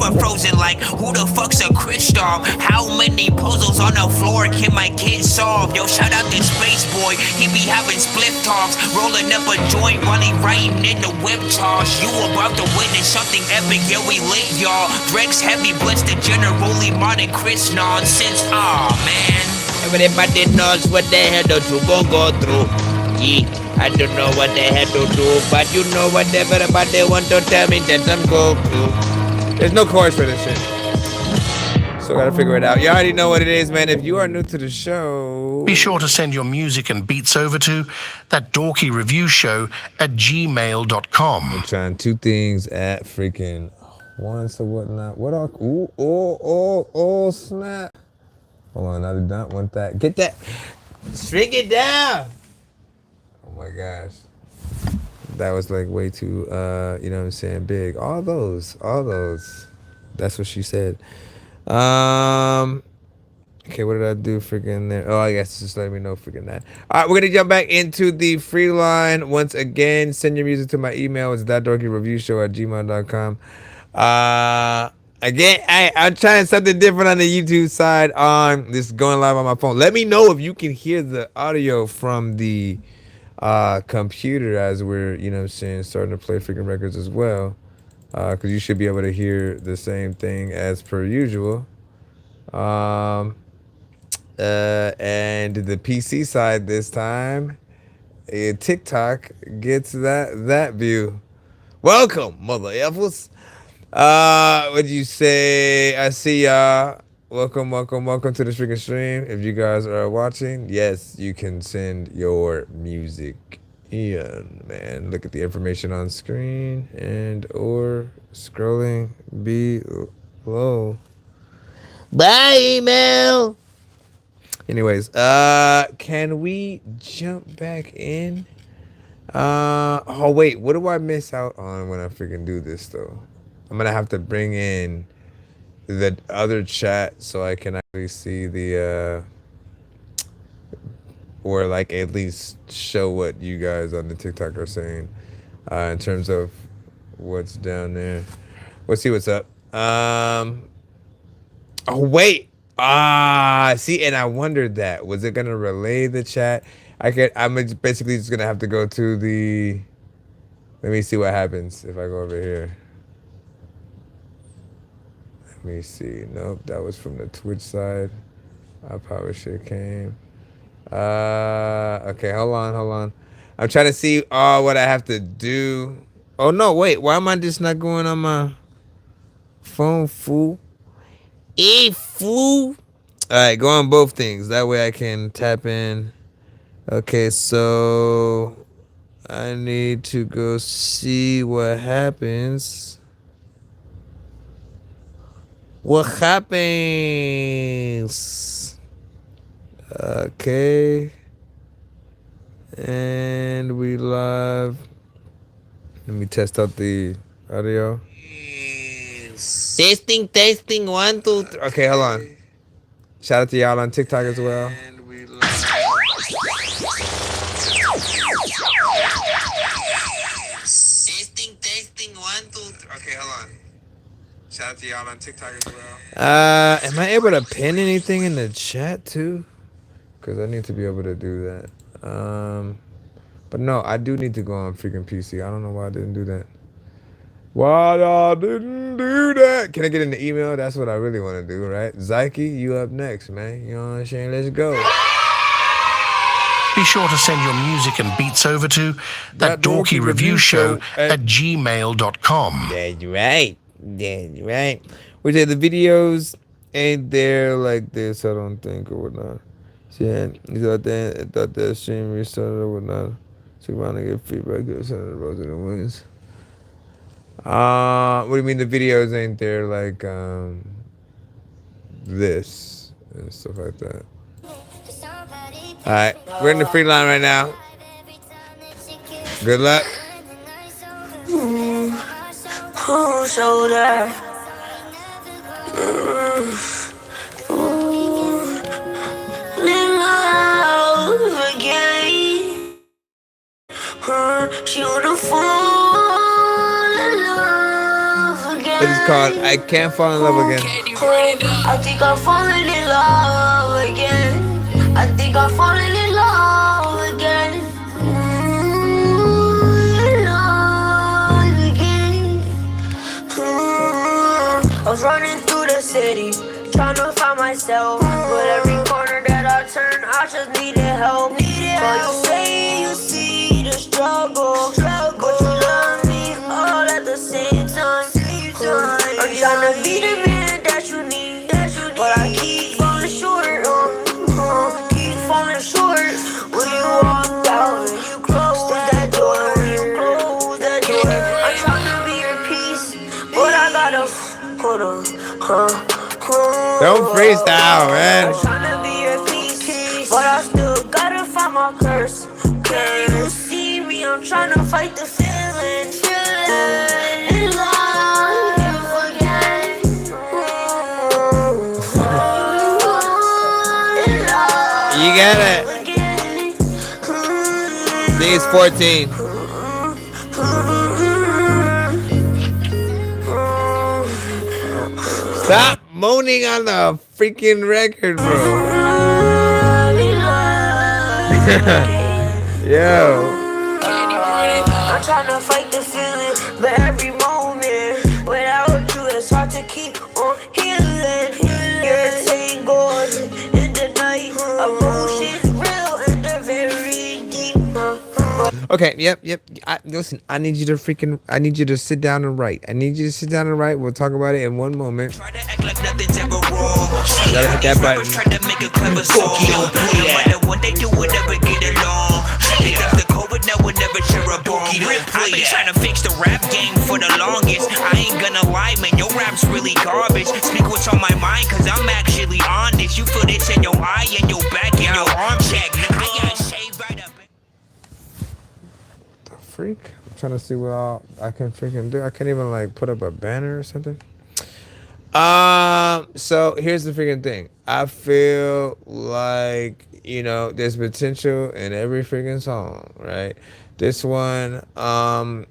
never frozen like who the fuck's a Christoph? How many puzzles on the floor can my kid solve? Yo, shout out to Space Boy, he be having split talks, rolling up a joint while he writing in the whip toss. You about to witness something epic, yeah we lit y'all. Drex heavy blitz the generally modern Chris Nonsenze. Aw man, everybody knows what they had to go through. Yeah, I don't know what they had to do, but you know what everybody want to tell me that I'm go through. There's no chorus for this shit. So gotta figure it out. You already know what it is, man. If you are new to the show, be sure to send your music and beats over to that Dorky Review Show at gmail.com. I'm trying two things at freaking once or whatnot. What are oh snap. Hold on, I do not want that. Get that. Shrink it down. Oh my gosh. That was like way too you know what I'm saying, big. All those. That's what she said. Okay, what did I do freaking there? Oh, I guess just let me know freaking that. All right, we're gonna jump back into the free line once again. Send your music to my email. It's thatdorkyreviewshow@gmail.com. Again, I'm trying something different on the YouTube side. On this going live on my phone. Let me know if you can hear the audio from the computer as we're, you know what I'm saying, starting to play freaking records as well. Because you should be able to hear the same thing as per usual. And the PC side this time, TikTok gets that view. Welcome, mother effers. What'd you say? I see y'all. Welcome to the freaking stream. If you guys are watching, yes, you can send your music in, man. Look at the information on screen and or scrolling below. Bye, email. Anyways, can we jump back in? Oh wait, what do I miss out on when I freaking do this though? I'm gonna have to bring in the other chat so I can actually see the or like at least show what you guys on the TikTok are saying in terms of what's down there. Let's see what's up. Oh wait. See, and I wondered that. Was it gonna relay the chat? I'm basically just gonna have to go to the, let me see what happens if I go over here. Let me see. Nope, that was from the Twitch side. I probably should have came. Okay, hold on. I'm trying to see what I have to do. Oh no, wait, why am I just not going on my phone, fool? Fool. Alright, go on both things. That way I can tap in. Okay, so I need to go see what happens. What happens? Okay. And we live. Let me test out the audio. Testing, 1, 2, 3. Okay, hold on. Shout out to y'all on TikTok as well. And we live. Testing, 1, 2, 3. Okay, hold on. Shout out to y'all on TikTok as well. Am I able to pin anything in the chat too? Because I need to be able to do that. But no, I do need to go on freaking PC. I don't know why I didn't do that. Can I get in the email? That's what I really want to do, right? Zyke, you up next, man. You know what I'm saying? Let's go. Be sure to send your music and beats over to that Dorky Review Show at gmail.com. That's right. We said the videos ain't there like this, I don't think, or whatnot. Yeah, you thought that stream restarted or whatnot. So we want to get feedback. Get some of the roses and wings. What do you mean the videos ain't there like this and stuff like that? Alright, we're in the free line right now. Good luck. Shoulder. Ladies called I Can't Fall in Love Again. I think I'm falling in love again. I think I'm falling in love again. Love again. I was running through the city, trying to find myself. But every corner that I turn, I just needed help. But you say you see the struggle, but you love me all at the same time. I'm trying to be the man that you need, but I keep falling short. Keep falling short. When you walk out and you close that door, I'm trying to be your peace, but I gotta hold on. Don't freestyle, man. I'm trying to be your peace, but I still gotta find my curse. Can you see me? I'm trying to fight the feeling. In love again. You get it. These 14. Stop moaning on the freaking record, bro. Yo. I'm trying to fight the feeling, but every moment without you, it's hard to keep on healing. You're tangled in the night, emotions real and they're very deep. Okay, yep. Listen, I need you to sit down and write. We'll talk about it in one moment. Try to act like nothing's ever wrong. Gotta hit that button. Try to make a clever song. No matter what they do, we'll never get along. Pick up the COVID, now we'll never share a bomb. I've been trying to fix the rap game for the longest. I ain't gonna lie, man, your rap's really garbage. Speak what's on my mind, cause I'm actually honest. You feel this in your eye and your back and your arm check. I got shaved right up. Freak. I'm trying to see what all I can freaking do. I can't even like put up a banner or something. So here's the freaking thing. I feel like, there's potential in every freaking song, right? This one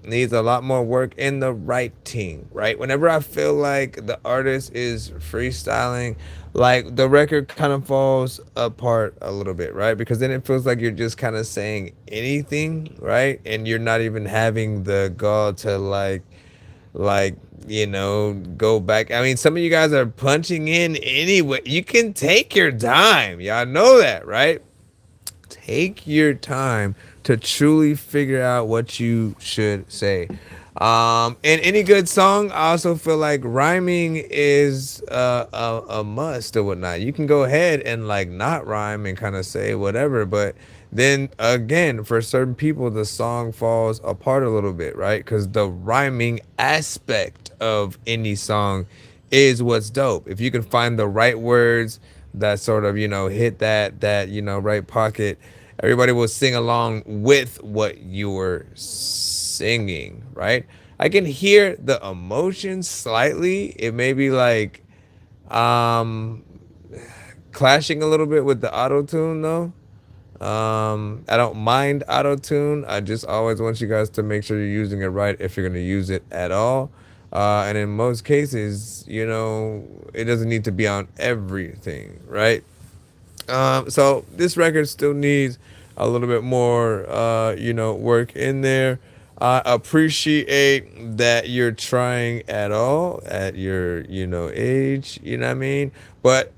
needs a lot more work in the writing, right? Whenever I feel like the artist is freestyling, like the record kind of falls apart a little bit, right? Because then it feels like you're just kind of saying anything, right? And you're not even having the gall to go back. I mean, some of you guys are punching in anyway. You can take your time. Y'all know that, right? Take your time to truly figure out what you should say. In any good song, I also feel like rhyming is a must or whatnot. You can go ahead and like not rhyme and kind of say whatever, but then again, for certain people, the song falls apart a little bit, right? Because the rhyming aspect of any song is what's dope. If you can find the right words that sort of, hit that right pocket, everybody will sing along with what you're singing, right? I can hear the emotion slightly. It may be like clashing a little bit with the auto-tune though. I don't mind auto-tune. I just always want you guys to make sure you're using it right if you're going to use it at all. And in most cases, it doesn't need to be on everything, right? So this record still needs a little bit more, work in there. I appreciate that you're trying at all at your, age, you know what I mean? But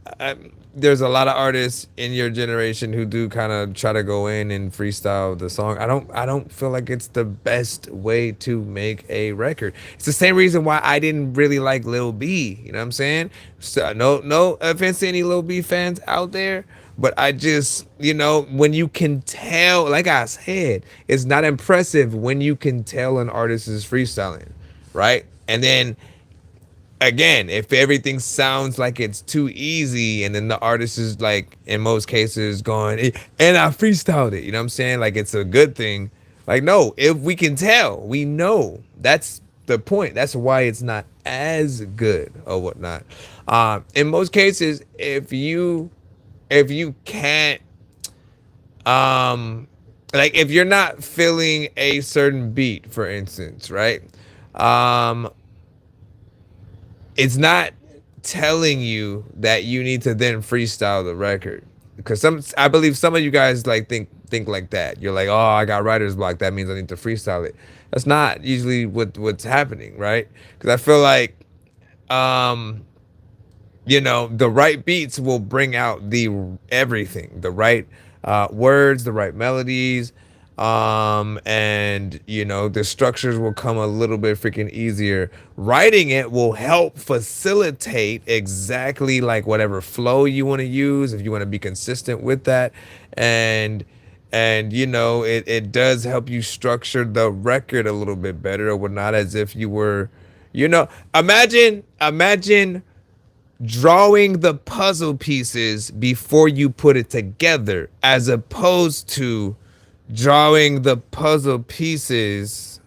there's a lot of artists in your generation who do kind of try to go in and freestyle the song. I don't feel like it's the best way to make a record. It's the same reason why I didn't really like Lil B, you know what I'm saying? So, no offense to any Lil B fans out there, but I just, when you can tell, like I said, it's not impressive when you can tell an artist is freestyling, right? And then again, if everything sounds like it's too easy and then the artist is like, in most cases going, and I freestyled it, you know what I'm saying? Like it's a good thing. Like, no, if we can tell, we know. That's the point. That's why it's not as good or whatnot. In most cases, if you can't, like if you're not feeling a certain beat, for instance, right? it's not telling you that you need to then freestyle the record, because I believe some of you guys like think like that. You're like, oh, I got writer's block, that means I need to freestyle it. That's not usually what's happening, right? Because I feel like um the right beats will bring out the everything, the right words, the right melodies, and the structures will come a little bit freaking easier. Writing it will help facilitate exactly like whatever flow you want to use, if you want to be consistent with that. And it does help you structure the record a little bit better or whatnot, as if you were, imagine drawing the puzzle pieces before you put it together, as opposed to drawing the puzzle pieces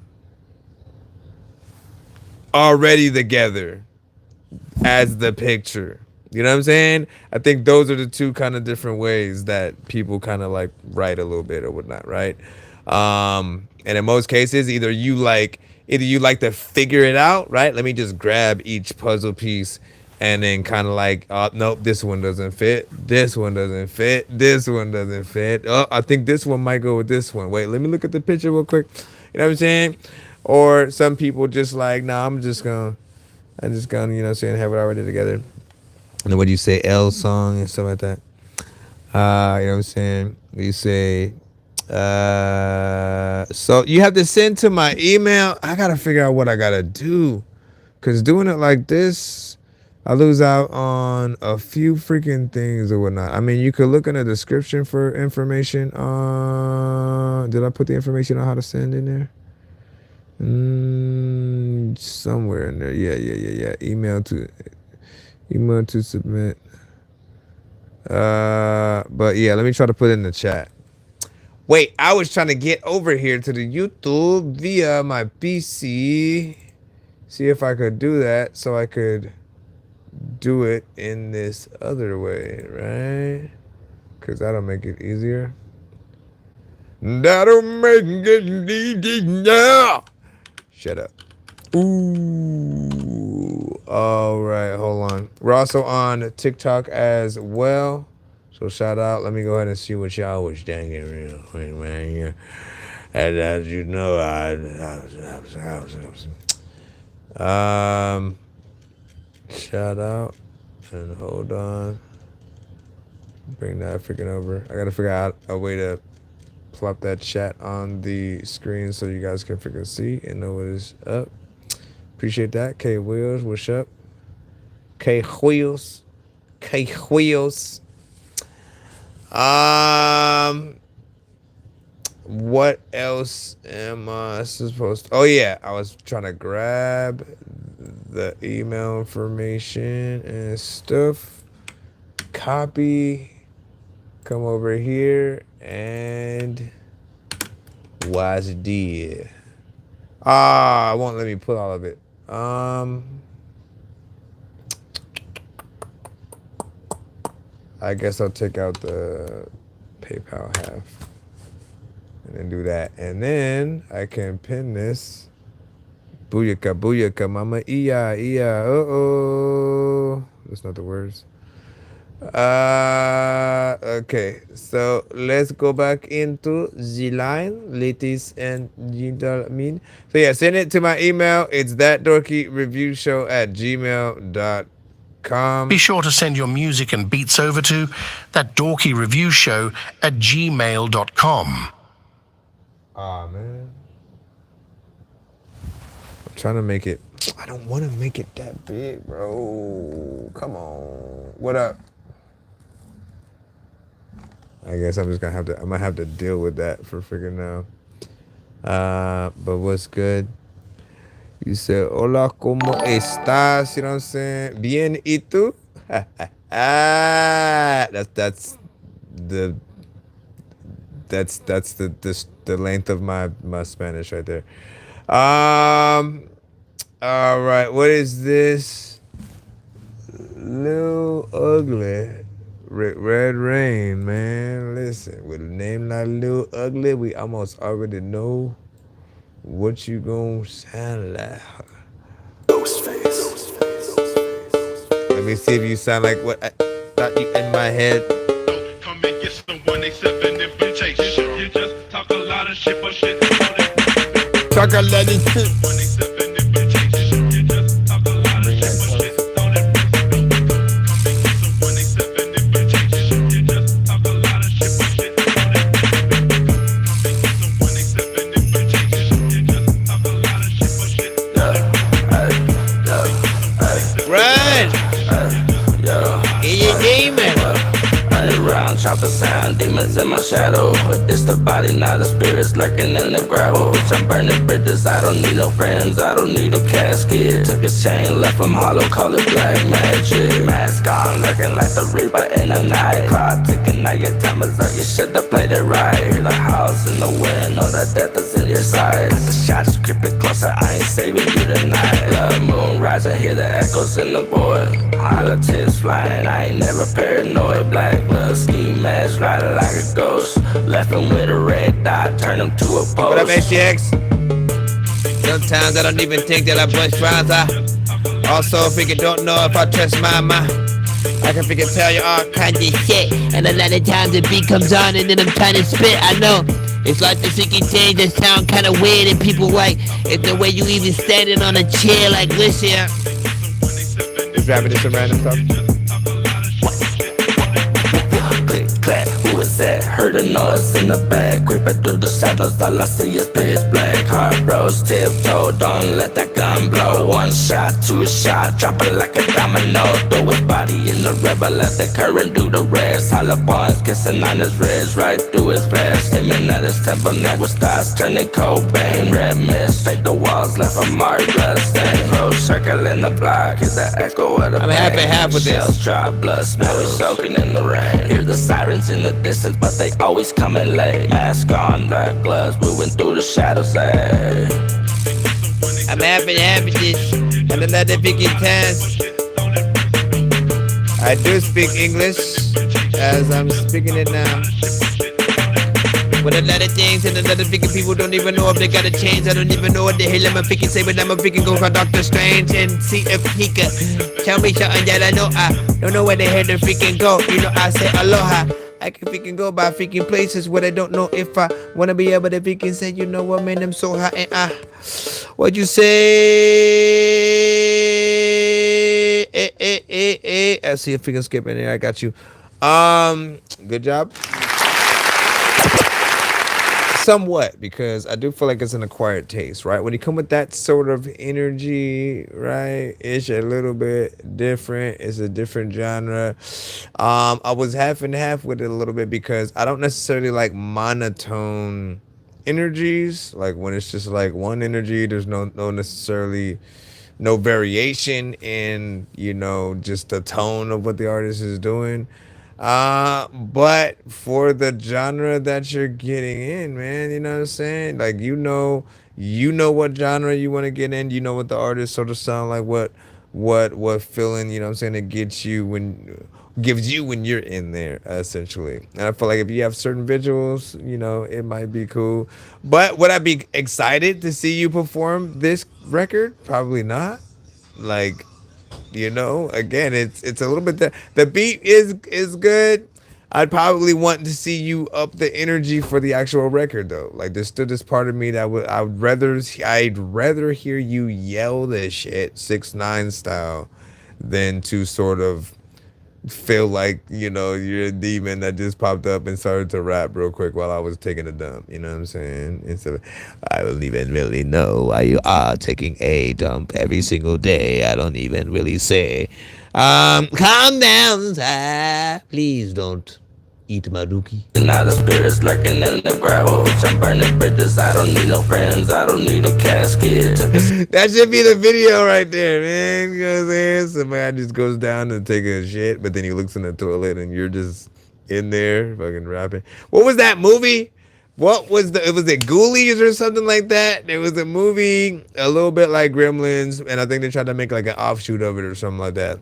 already together as the picture. You know what I'm saying? I think those are the two kind of different ways that people kind of like write a little bit or whatnot, right? And in most cases, either you like to figure it out, right? Let me just grab each puzzle piece and then kind of like, oh, nope, this one doesn't fit. This one doesn't fit. This one doesn't fit. Oh, I think this one might go with this one. Wait, let me look at the picture real quick. You know what I'm saying? Or some people just like, nah, I'm just gonna, you know what I'm saying, have it already together. And then what do you say, L song and stuff like that? You know what I'm saying? You say, so you have to send to my email. I gotta figure out what I gotta do, because doing it like this, I lose out on a few freaking things or whatnot. I mean, you could look in the description for information. Did I put the information on how to send in there? Somewhere in there. Yeah. Email to submit. But yeah, let me try to put it in the chat. Wait, I was trying to get over here to the YouTube via my PC. See if I could do that so I could do it in this other way, right? Because that'll make it easier. That'll make it easier. Shut up. Ooh. All right, hold on. We're also on TikTok as well. So shout out. Let me go ahead and see what y'all was thinking real quick, man. And as you know, shout out. And hold on. Bring that freaking over. I gotta figure out a way to plop that chat on the screen so you guys can freaking see and know what is up. Appreciate that. K Wheels, what's up? K Wheels. What else am I supposed to? Oh yeah, I was trying to grab the email information and stuff. Copy. Come over here and watch the. It won't let me put all of it. I guess I'll take out the PayPal half and then do that. And then I can pin this. Booyaka, mama, iya. Uh-oh. That's not the words. Okay, so let's go back into the line, ladies and gentlemen. So yeah, send it to my email. It's thatdorkyreviewshow@gmail.com. Be sure to send your music and beats over to thatdorkyreviewshow@gmail.com. Man. I'm trying to make it. I don't want to make it that big, bro. Come on. What up? I guess I'm just gonna I might have to deal with that for freaking now. But what's good? You said, hola, ¿cómo estás? You know what I'm saying? Bien, ¿y tú? That's the length of my Spanish right there. All right, what is this? Lil Ugly. Red Rain, man. Listen, with a name like Lil Ugly, we almost already know what you gonna sound like. Ghostface. me see if you sound like what I thought you in my head. Come and get some 187 invitation. You just talk a lot of shit, but shit. Talk a lot of shit. 187 invitation. You just talk a lot of shit, but shit. Don't impress. Come and get some 187 invitation. You just talk a lot of shit, but shit. Don't impress. Come and get some 187 invitation. You just talk a lot of shit, but shit. Run! Get your demon! Underground, chopper sound, demons in my shadow. But it's the body, not the spirits lurking in the gravel. Bitch, I'm burning bridges, I don't need no friends, I don't need a casket. Took his chain, left him hollow, call it black magic. Mask on, lurking like the reaper in the night. Clock ticking, now your time is up, you should've played it right. Hear the house in the wind, know that death is in your sight. The shots creeping closer, I ain't saving you tonight. Love moon rising, hear the echoes in the void. Politics flying, I ain't never paranoid. Black blood, ski mask, riding like a ghost. Left him with a red dot, turn him to a post. What up, SGX? Sometimes I don't even think that I bust rhymes. I also freaking don't know if I trust my mind. I can freaking tell you all kinds of shit. And a lot of times the beat comes on and then I'm trying to spit. I know it's like the freaking things that sound kind of weird and people like it's the way you even standing on a chair like this here. Just rapping to some random stuff. Click, clack, who is that? Heard a noise in the back, creeping through the shadows, all I see is pitch black. Hard bros, tiptoe, don't let that gun blow. One shot, two shot, drop it like a domino. Throw his body in the river, let the current do the rest. Hollow bones kissing on his wrist, right through his vest. Aiming at his temple, neck with stars turning Cobain. Red mist, straight the walls, left a mark, blood stain. Pro circle in the block, hear the echo of the I'm half and half with this. Shells drop, blood smell is soaking in the rain. Hear the sirens in the distance, but they always coming late. Mask on, black gloves, moving through the shadows. Ay. I'm happy with this. And another freaking task. I do speak English as I'm speaking it now. But a lot of things and a lot of freaking people don't even know if they gotta change. I don't even know what the hell I'm freaking say, but I'm a freaking go for Doctor Strange and see if he can tell me something that I know. I don't know where the hell to freaking go. You know, I say aloha. I can freaking go by freaking places where I don't know if I wanna be able to freaking say, you know what, man, I'm so hot and what'd you say? I see a freaking skip in there. I got you. Good job. Somewhat, because I do feel like it's an acquired taste, right? When you come with that sort of energy, right, it's a little bit different. It's a different genre. I was half and half with it a little bit because I don't necessarily like monotone energies. Like when it's just like one energy, there's no necessarily no variation in, you know, just the tone of what the artist is doing. But for the genre that you're getting in, man, you know what I'm saying? Like, you know what genre you want to get in. You know what the artist sort of sound like, what feeling, you know what I'm saying, it gives you when you're in there, essentially. And I feel like if you have certain visuals, you know, it might be cool. But would I be excited to see you perform this record? Probably not. Like, you know, again, it's a little bit the beat is good. I'd probably want to see you up the energy for the actual record though. Like there's still this part of me that I'd rather hear you yell this shit 6ix9ine style than to sort of feel like, you know, you're a demon that just popped up and started to rap real quick while I was taking a dump. You know what I'm saying? Instead of, I don't even really know why you are taking a dump every single day. I don't even really say. Calm down, please don't eat my dookie. Now the spirits lurking in the gravel. I'm burning bridges, I don't need no friends, I don't need a casket. That should be the video right there, man. You know what I'm saying? Somebody just goes down to take a shit, but then he looks in the toilet and you're just in there fucking rapping. What was that movie? Was it Ghoulies or something like that? There was a movie a little bit like Gremlins, and I think they tried to make like an offshoot of it or something like that.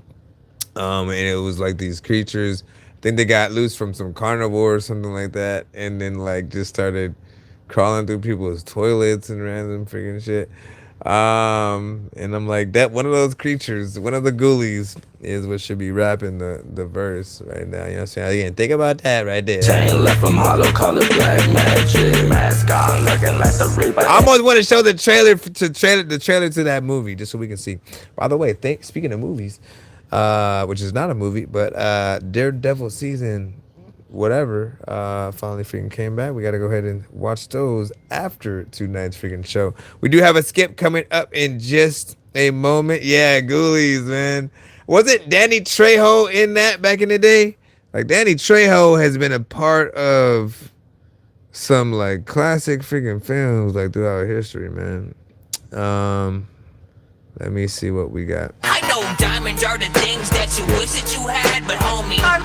And it was like these creatures. I think they got loose from some carnivore or something like that, and then like just started crawling through people's toilets and random freaking shit. And I'm like, that one of those creatures, one of the ghoulies, is what should be rapping the verse right now. You know what I'm saying? Again, think about that right there. Chain left from hollow, call it black magic. Mask on, looking like the Reaper. I almost want to show the trailer to that movie just so we can see. By the way, speaking of movies, which is not a movie, but Daredevil season whatever finally freaking came back. We got to go ahead and watch those after tonight's freaking show. We do have a skip coming up in just a moment. Yeah, Ghoulies, man. Wasn't Danny Trejo in that back in the day? Like, Danny Trejo has been a part of some like classic freaking films like throughout history, man. Let me see what we got. I know diamonds are the things that you wish that you had, but homie, I'm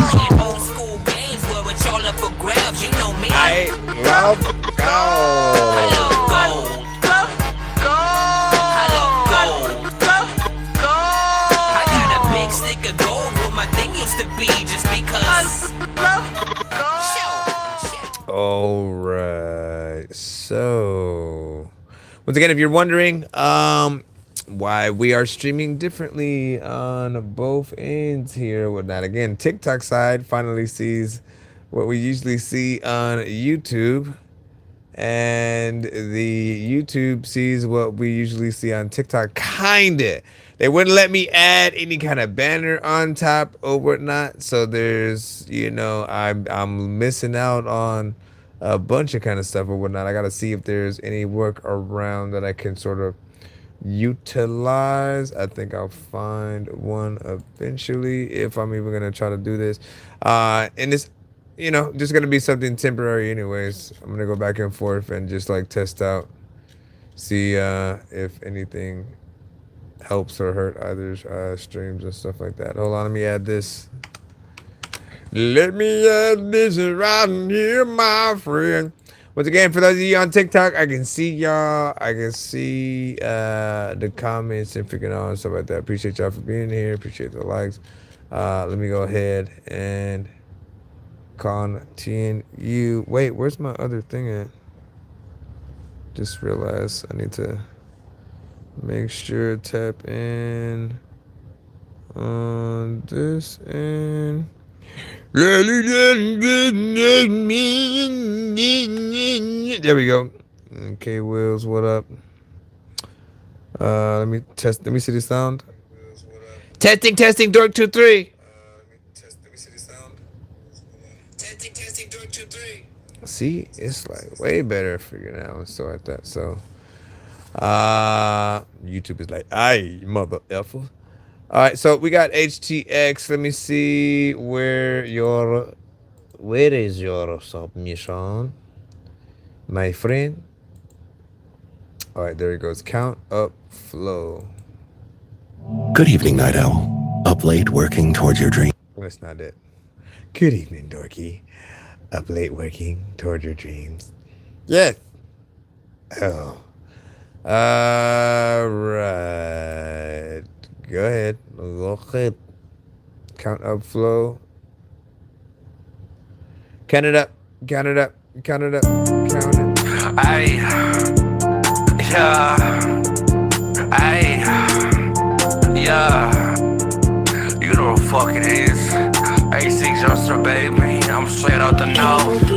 playing old school games where it's all up for grabs. You know me. I love gold. I love gold. I love gold. I got a big stick of gold where my thing used to be just because. All right. So, once again, if you're wondering why we are streaming differently on both ends here, whatnot. Again, TikTok side finally sees what we usually see on YouTube, and the YouTube sees what we usually see on TikTok. Kinda. They wouldn't let me add any kind of banner on top or whatnot. So there's, I'm missing out on a bunch of kind of stuff or whatnot. I gotta see if there's any work around that I can sort of utilize. I think I'll find one eventually if I'm even gonna try to do this. And it's, just gonna be something temporary anyways. I'm gonna go back and forth and just like test out, see if anything helps or hurt either streams and stuff like that. Hold on, let me add this. Let me add this right here, my friend. Once again, for those of you on TikTok, I can see y'all. I can see the comments and freaking all and stuff like that. Appreciate y'all for being here. Appreciate the likes. Let me go ahead and continue. Wait, where's my other thing at? Just realized I need to make sure tap in on this end. There we go. Okay, Wills, what up? Let me see the sound. Testing, Dork 2-3. Let me see the sound. Testing, Dork 2-3. See, it's like way better figuring out and stuff like that. So, YouTube is like, aye, mother effer. All right, so we got HTX. Let me see where is your submission, my friend? All right, there it goes. Count up flow. Good evening, Night Owl. Up late working towards your dream. That's not it. Good evening, Dorky. Up late working toward your dreams. Yes. Oh. All right. Go ahead. Count up flow. Count it up. Count it up. Count it up. Count it. Yeah. You know what the fuck it is. A6 Johnson, baby. I'm straight out the north.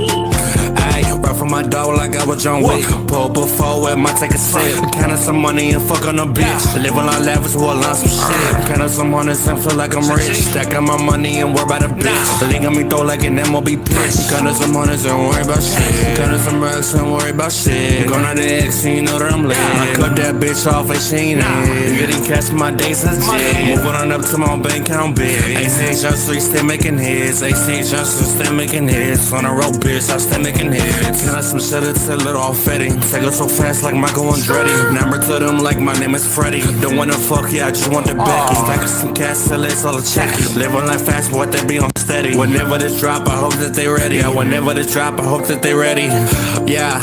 Ayy, right from my dog like I was John Wick. Pull before it might take a sip. Counting some money and fuck on a bitch. Living like lavish while on some shit. Counting some hundreds and feel like I'm rich. Stacking my money and worry about a bitch. They got me throw like an MLB pitch. Counting some hundreds and worry about shit. Counting some racks and worry about shit. Going out the X, you know that I'm lit. I cut that bitch off like she ain't it. Getting cash my days as shit. Moving on up to my bank account big. A6 Johnson still making hits. A6 Johnson still making hits. On a road bitch, I still making hits. Can I some shit it's a little all fetty. Take it so fast like Michael Andretti. Number to them like my name is Freddy. Don't wanna fuck, yeah, I just want the Becky. Stack some cash, sell it's all a check. Living life fast, but what they be on steady. Whenever this drop, I hope that they ready. Yeah, whenever this drop, I hope that they ready. Yeah,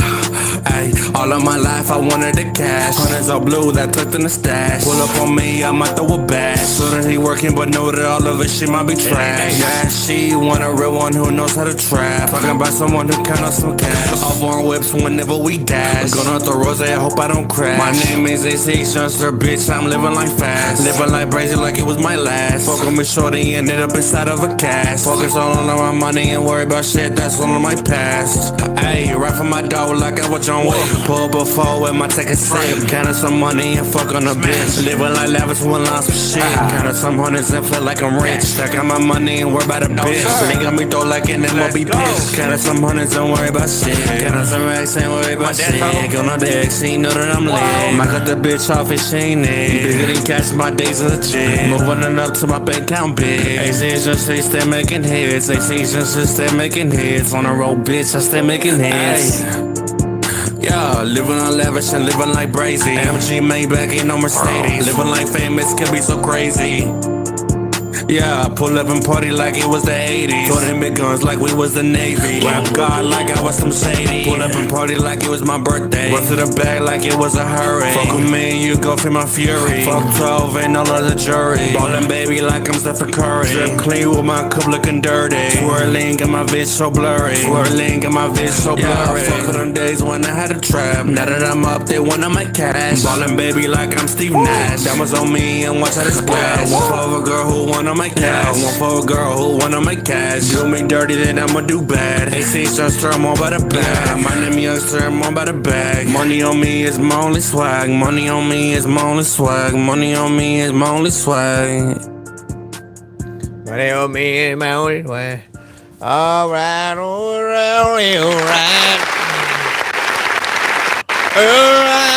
ayy, all of my life I wanted the cash. Hundreds all blue that tucked in the stash. Pull up on me, I might throw a bash. So that he working, but know that all of it shit might be trash. Yeah, she want a real one who knows how to trap. Talking about someone who count on some cash. Off on whips whenever we dash. Going off the rose, I hope I don't crash. My name is A6 Youngster, bitch, I'm living like fast. Living like crazy like it was my last. Fuck with me shorty, ended up inside of a cast. Focus on my money and worry about shit that's all in my past. Ayy, right from my door like I was John Wick. Pull up before with my take a sip. Counting some money and fuck on a bitch. Living like lavish when lost some shit. Counting some hundreds and feel like I'm rich. Stack out my money and worry about a bitch. Link on me throw like an MLB bitch. Counting some hundreds, don't worry about shit. Counting some racks, ain't worry about shit. Go on the X, he know that I'm lit. Might cut the bitch off if she ain't it. Bigger than cash my days in the gym. Moving up to my bank account big. AC just say stay making hits. AC just stay making hits. On the road, bitch, I stay making hits. Yeah, living on lavish and living like brazy. MG Maybach, ain't no Mercedes. Living like famous can be so crazy. Yeah, I pull up and party like it was the 80s. Throw them big guns like we was the Navy. Rap God like I was some shady. Pull up and party like it was my birthday. Run to the bag like it was a hurry. Fuck with me, you go feel my fury. Fuck 12, ain't all of the jury. Ballin' baby like I'm Stephen Curry. Drip clean with my cup looking dirty. Swirling, got my bitch so blurry. Swirling, got my bitch so blurry. Fuck with them days when I had a trap. Now that I'm up, they want my cash. Ballin' baby like I'm Steve Nash. Diamonds on me and watch how they splash. One for a girl who wanna my cash. One for a girl who wanna make cash. Do me dirty, then I'ma do bad. AC Youngster, I'm all by the bag. My name Youngster, I'm all by the bag. Money on me is my only swag. Money on me is my only swag. Money on me is my only swag. Money on me is my only swag. Alright, alright, alright. Alright.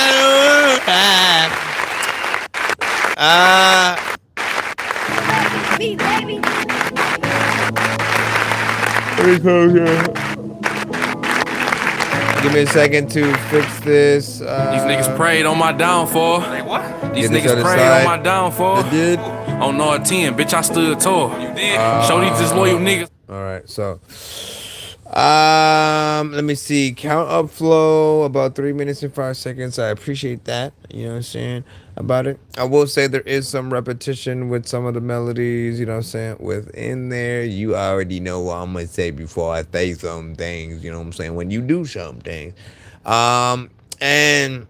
Give me a second to fix this. These niggas prayed on my downfall. What? These Get this niggas other prayed side. on my downfall. They did. On no 10, bitch, I stood tall. You did. Show these disloyal niggas. All right, so let me see. Count up flow about 3 minutes and 5 seconds. I appreciate that. You know what I'm saying about it. I will say there is some repetition with some of the melodies. You know what I'm saying within there. You already know what I'm gonna say before I say some things. You know what I'm saying when you do some things, and.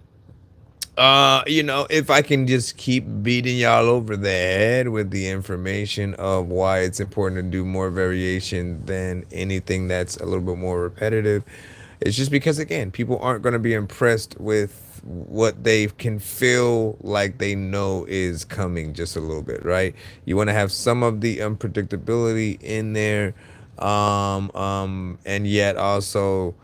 You know, if I can just keep beating y'all over the head with the information of why it's important to do more variation than anything that's a little bit more repetitive, it's just because, again, people aren't going to be impressed with what they can feel like they know is coming just a little bit, right? You want to have some of the unpredictability in there, and yet also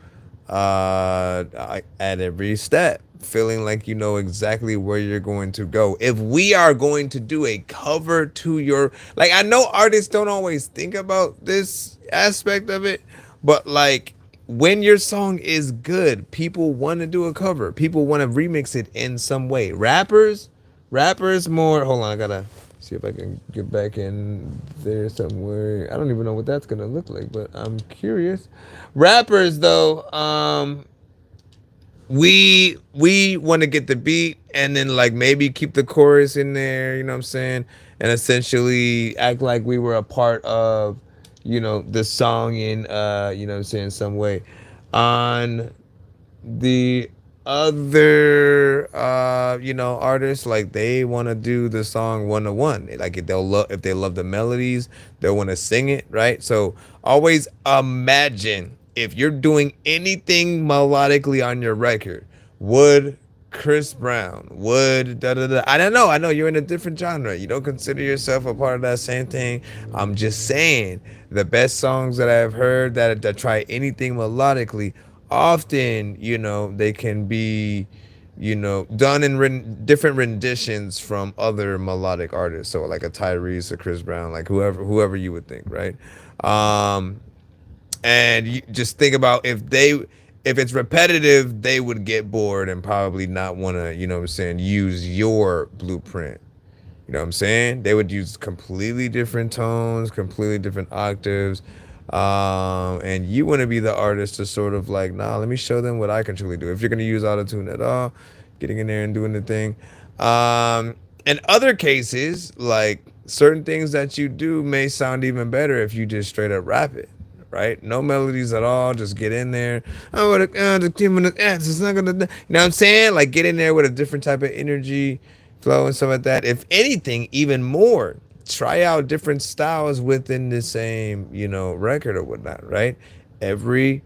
at every step feeling like you know exactly where you're going to go. If we are going to do a cover to your, like, I know artists don't always think about this aspect of it, but like when your song is good, people want to do a cover. People want to remix it in some way. Rappers more. Hold on, I gotta see if I can get back in there somewhere. I don't even know what that's gonna look like, but I'm curious. Rappers though, we want to get the beat and then like maybe keep the chorus in there, you know what I'm saying, and essentially act like we were a part of, you know, the song in you know what I'm saying, some way. On the other you know, artists, like they want to do the song 1-to-1. Like if they love the melodies, they'll want to sing it, right? So always imagine if you're doing anything melodically on your record, would Chris Brown, would da da da. I don't know. I know you're in a different genre. You don't consider yourself a part of that same thing. I'm just saying the best songs that I've heard that try anything melodically, often, you know, they can be, you know, done in different renditions from other melodic artists. So like a Tyrese or Chris Brown, like whoever you would think, right? And you just think about if it's repetitive, they would get bored and probably not want to, you know what I'm saying, use your blueprint. You know what I'm saying? They would use completely different tones, completely different octaves. And you want to be the artist to sort of like, nah, let me show them what I can truly do. If you're going to use autotune at all, getting in there and doing the thing. In other cases, like certain things that you do may sound even better if you just straight up rap it, right? No melodies at all. Just get in there. Oh, it's not gonna. You know what I'm saying? Like get in there with a different type of energy, flow, and stuff like that. If anything, even more, try out different styles within the same, record or whatnot, right? Every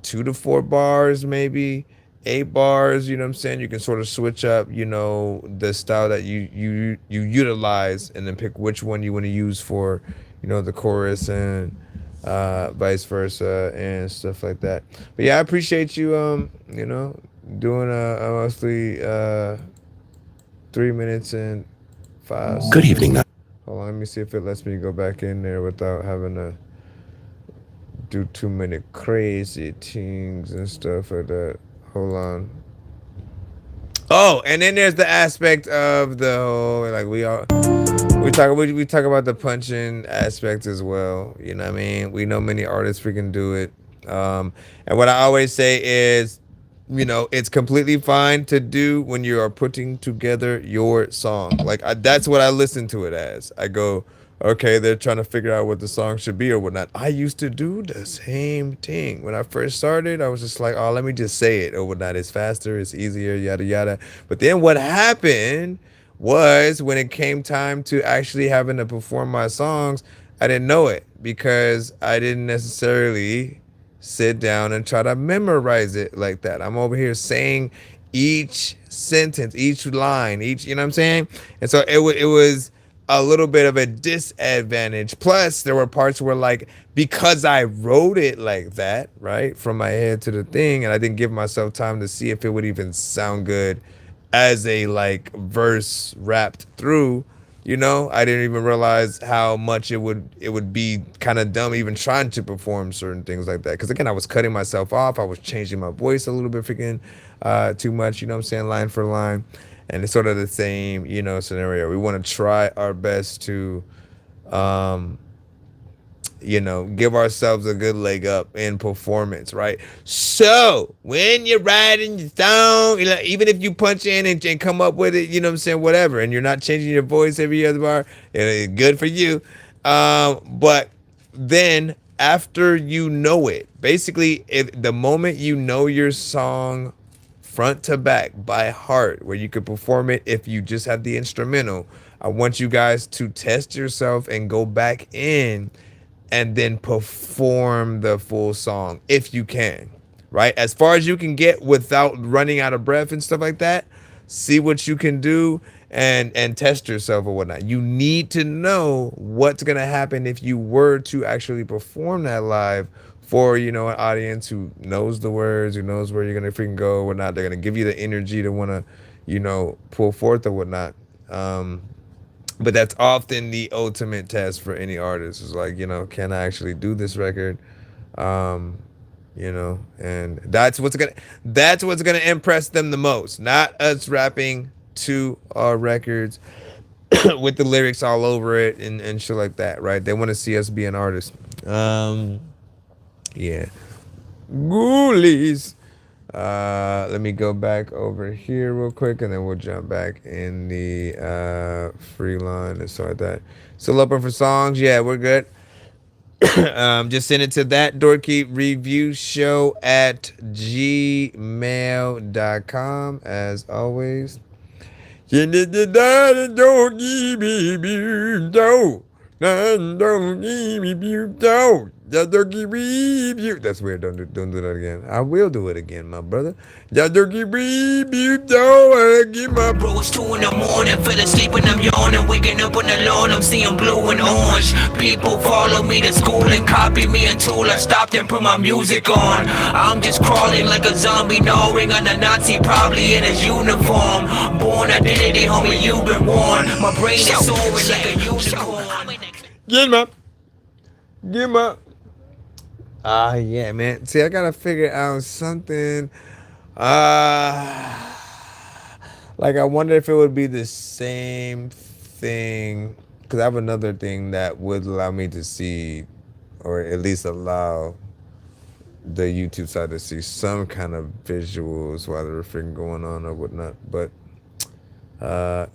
2 to 4 bars, maybe 8 bars, you know what I'm saying? You can sort of switch up, the style that you utilize, and then pick which one you want to use for, the chorus, and vice versa and stuff like that. But yeah, I appreciate you doing a mostly 3 minutes and 5 Good seconds. evening. Hold on, let me see if it lets me go back in there without having to do too many crazy things and stuff like that. Hold on. Oh, and then there's the aspect of the whole, like we talk about the punching aspect as well. You know what I mean? We know many artists freaking do it. And what I always say is, it's completely fine to do when you are putting together your song. Like that's what I listen to it as. I go, okay, they're trying to figure out what the song should be or whatnot. I used to do the same thing. When I first started, I was just like, oh, let me just say it or whatnot. It's faster, it's easier, yada, yada. But then what happened was when it came time to actually having to perform my songs, I didn't know it because I didn't necessarily sit down and try to memorize it like that. I'm over here saying each sentence, each line, you know what I'm saying? And so it was a little bit of a disadvantage. Plus, there were parts where, like, because I wrote it like that, right, from my head to the thing, and I didn't give myself time to see if it would even sound good as a, like, verse wrapped through, I didn't even realize how much it would be kind of dumb even trying to perform certain things like that. Because, again, I was cutting myself off. I was changing my voice a little bit freaking too much, you know what I'm saying, line for line. And it's sort of the same, scenario. We want to try our best to, give ourselves a good leg up in performance, right? So when you're writing your song, even if you punch in and come up with it, you know what I'm saying, whatever, and you're not changing your voice every other bar, good for you. But then after you know it, basically, if the moment you know your song front to back by heart, where you could perform it if you just have the instrumental, I want you guys to test yourself and go back in and then perform the full song if you can, right? As far as you can get without running out of breath and stuff like that. See what you can do and test yourself or whatnot. You need to know what's gonna happen if you were to actually perform that live for, an audience who knows the words, who knows where you're gonna freaking go or whatnot. They're gonna give you the energy to wanna, pull forth or whatnot. But that's often the ultimate test for any artist. Is like, can I actually do this record? And that's what's gonna impress them the most. Not us rapping to our records with the lyrics all over it and shit like that, right? They want to see us be an artist. Yeah. Ghoulies. Let me go back over here real quick, and then we'll jump back in the free line and stuff like that. Still open for songs? Yeah, we're good. Just send it to that Dorky Review Show at gmail.com as always. Send it to that Dorky Review Show. Dorky Review Show. The Dorky Review. That's weird. Don't do that again. I will do it again, my brother. The Dorky Review Show. Give my Bro, it's 2 in the morning, fell asleep and I'm yawning. Waking up on the lawn, I'm seeing blue and orange. People follow me to school and copy me until I stopped and put my music on. I'm just crawling like a zombie, gnawing on a Nazi, probably in his uniform. Born identity, homie, you've been warned. My brain is soaring like a unicorn. Get my. Yeah, man. See, I gotta figure out something. Like, I wonder if it would be the same thing, because I have another thing that would allow me to see, or at least allow the YouTube side to see some kind of visuals while they're freaking going on or whatnot. But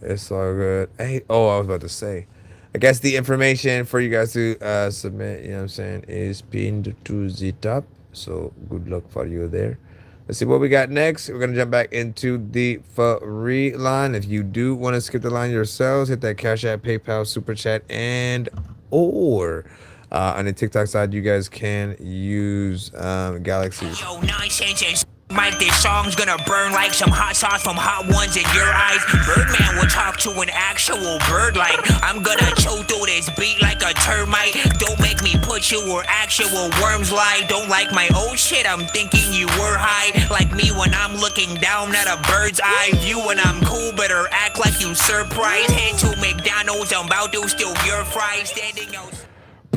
it's all good. Hey, I was about to say, I guess the information for you guys to submit, you know what I'm saying, is pinned to the top. So good luck for you there. Let's see what we got next. We're gonna jump back into the free line. If you do want to skip the line yourselves, hit that Cash App, PayPal, Super Chat, and or on the TikTok side, you guys can use Galaxy. Yo, Nonsenze. Mike, this song's gonna burn like some hot sauce from Hot Ones in your eyes. Birdman will talk to an actual bird like I'm gonna chew through this beat like a termite. Don't make me put you where actual worms lie. Don't like my old shit, I'm thinking you were high. Like me when I'm looking down at a bird's eye view. When I'm cool, better act like you surprised. Head to McDonald's, I'm about to steal your fries. Standing outside.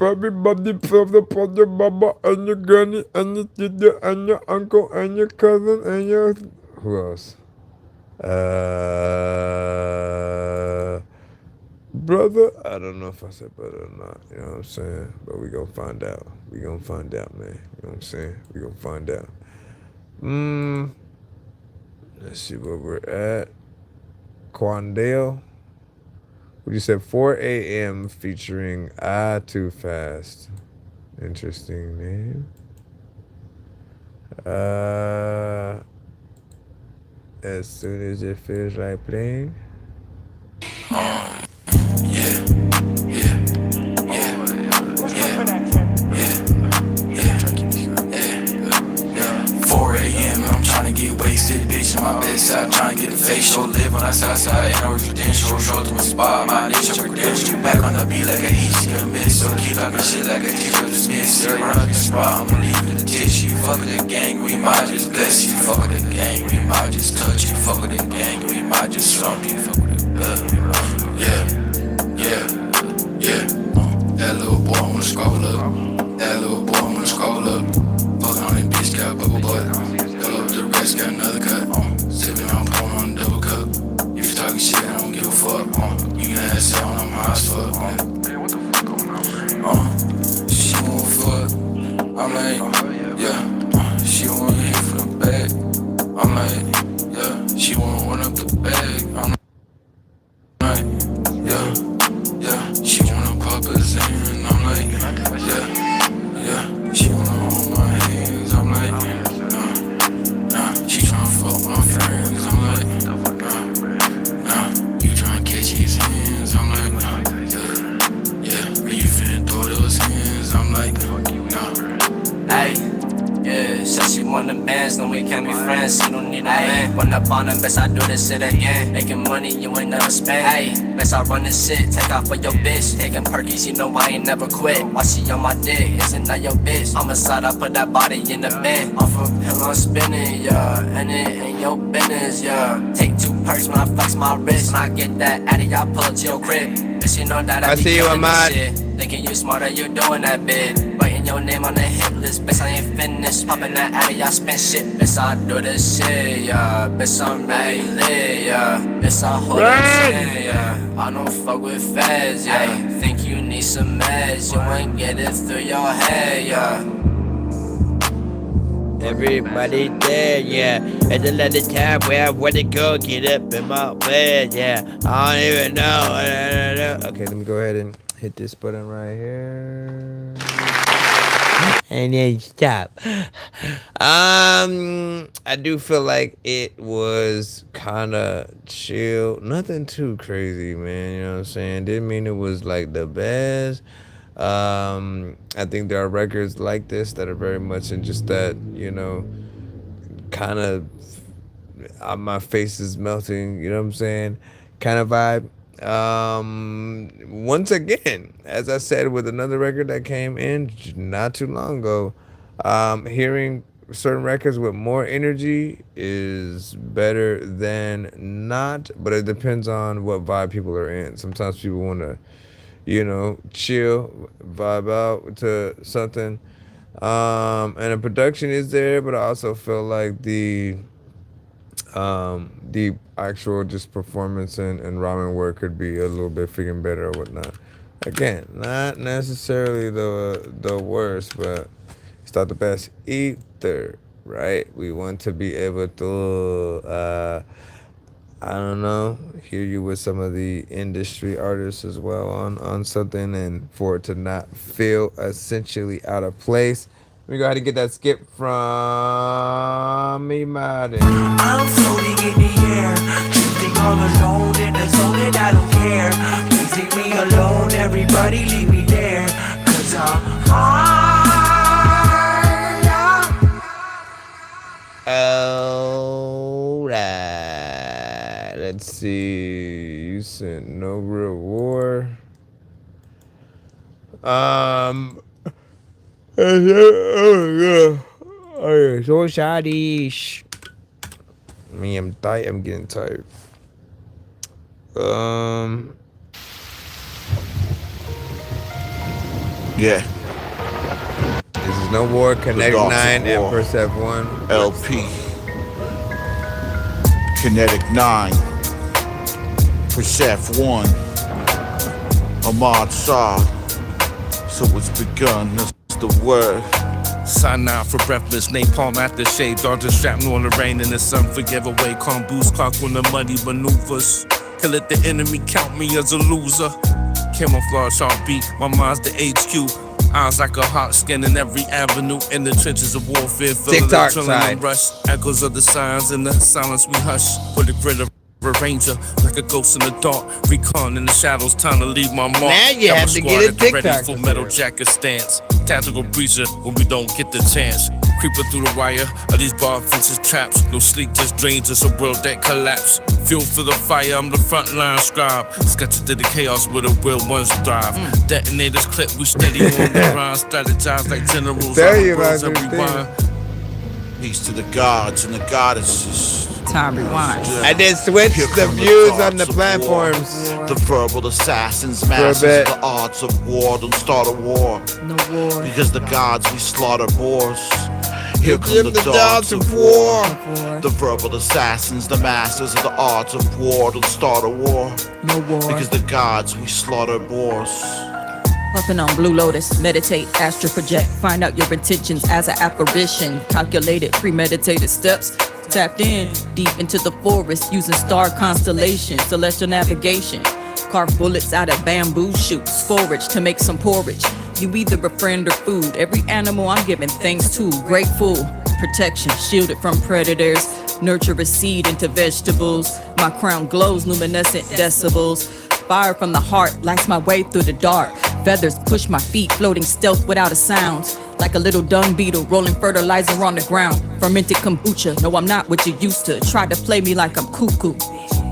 Everybody feel the for your mama and your granny and your sister and your uncle and your cousin and your who else? Brother. I don't know if I said brother or not. You know what I'm saying? But we gonna find out. We gonna find out, man. You know what I'm saying? We gonna find out. Let's see where we're at. Quandale. What you said? 4 a.m. featuring Too Fast. Interesting name. As soon as it feels like playing. 4 a.m. I'm tryna get wasted, bitch. In my bedside, tryna get a facial. Live on that side side, and residential. Show to a spot, my nature credential. Back on the beat like a heat, skill miss. So keep talking shit like a teacher dismiss. Run up the spot, I'ma leave it to tissue. Fuck with the gang, we might just bless you. Fuck with the gang, we might just touch you. Fuck with the gang, we might just slump you. Fuck with the that little boy wanna scroll up. That little boy wanna scroll up. Fuckin' on that bitch, got bubble butt. Fill up the rest, got another cut. Sippin' on pouring on a double cup. If you talking shit, I don't give a fuck. You can ass out, I'm high as fuck. She won't fuck. I'm like, yeah. She wanna hit for the bag. I'm like, yeah. She wanna run up the bag. I'm like, yeah. She wanna pop a Zan. I'm like, yeah. She wanna hold my hands. I'm like, nah. She tryna fuck my friends. I'm like, nah. You tryna catch his hands. I'm like, yeah. You finna throw those hands. I'm like, nah. Ay, yeah, said she want the bands, no we can't be friends, she don't need a man. Run up on them, best I do this shit again. Making money, you ain't never spend. Ay, best I run this shit, take off for your bitch. Taking perkies, you know I ain't never quit. Why she on my dick, isn't that your bitch? I'm inside, I put that body in the bin. Off of pill, I'm spinning, yeah. And it ain't your business, yeah. Take 2 perks when I flex my wrist. When I get that addy, I pull up to your crib. Bitch, you know that I be see you, killing this Ahmad. shit. Thinking you smarter, you doing that bit. Writing your name on the hit list, bitch, I ain't finished. Popping that addy, I spend shit. Bitch, I do this shit, yeah. Bitch, I'm really lit, yeah. Bitch, I hold it shit, yeah. I don't fuck with feds, yeah. Think you need some meds, you ain't get it through your head, yeah. Everybody dead, yeah. At the last time where I want to go, get up in my bed, yeah. I don't even know. Okay, let me go ahead and hit this button right here. And then stop. I do feel like it was kind of chill. Nothing too crazy, man. You know what I'm saying? Didn't mean it was like the best. I think there are records like this that are very much in just that, you know, kind of my face is melting, you know what I'm saying, kind of vibe. Once again, as I said with another record that came in not too long ago, hearing certain records with more energy is better than not, but it depends on what vibe people are in. Sometimes people want to, you know, chill, vibe out to something. And the production is there, but I also feel like the actual just performance and rhyming work could be a little bit freaking better or whatnot. Again, not necessarily the worst, but it's not the best either, right? We want to be able to I don't know, hear you with some of the industry artists as well on something, and for it to not feel essentially out of place. Let me go ahead and get that skip from me, Martin. I'm floating in the air, drifting all alone in the zone and I don't care. Please leave me alone, everybody leave me there, cause I'm high. Alright, let's see. You said no real war. So childish. Me, I'm tired. I'm getting tired. Yeah. This is No War, Kinetic 9, Empress F1. LP. Kinetic 9. Persef 1. Ahmad Saad. So it's begun, that's the word. Cyanide for breathless, napalm aftershave, dodger shrapnel on the rain in the sun, forgive away, calm boost clock on the muddy maneuvers. Can let the enemy count me as a loser. Camouflage on beat, my mind's the HQ. Eyes like a hot skin in every avenue, in the trenches of warfare, feeling the adrenaline rush. Echoes of the signs in the silence we hush. Put a grid of a ranger, like a ghost in the dark. Recon in the shadows, time to leave my mark. Now you have to get a TikTok. Ready for metal jacket stance. Tactical breacher when we don't get the chance. Creeping through the wire of these bar fences traps. No sleep, just dreams, it's a world that collapse. Fuel for the fire, I'm the frontline scribe. Sketching through the chaos where the real ones thrive. Detonators clip, we steady on the grind. Strategize like generals. Tell you about this. Peace to the gods and the goddesses. Time rewind. I did switch the views on the platforms. The verbal assassins, masters of the arts of war. Don't start a war. No war. Because the gods we slaughter boars. Here come the dogs of war. The verbal assassins, the masters of the arts of war. Don't start a war. No war. Because the gods we slaughter boars. Puffin' on Blue Lotus, meditate, astral project, find out your intentions as an apparition. Calculated, premeditated steps, tapped in, deep into the forest, using star constellations, celestial navigation. Carve bullets out of bamboo shoots, forage to make some porridge. You either a friend or food, every animal I'm giving thanks to. Grateful, protection, shielded from predators. Nurture a seed into vegetables. My crown glows luminescent decibels. Fire from the heart lights my way through the dark. Feathers push my feet, floating stealth without a sound. Like a little dung beetle rolling fertilizer on the ground. Fermented kombucha, no I'm not what you used to. Try to play me like I'm cuckoo.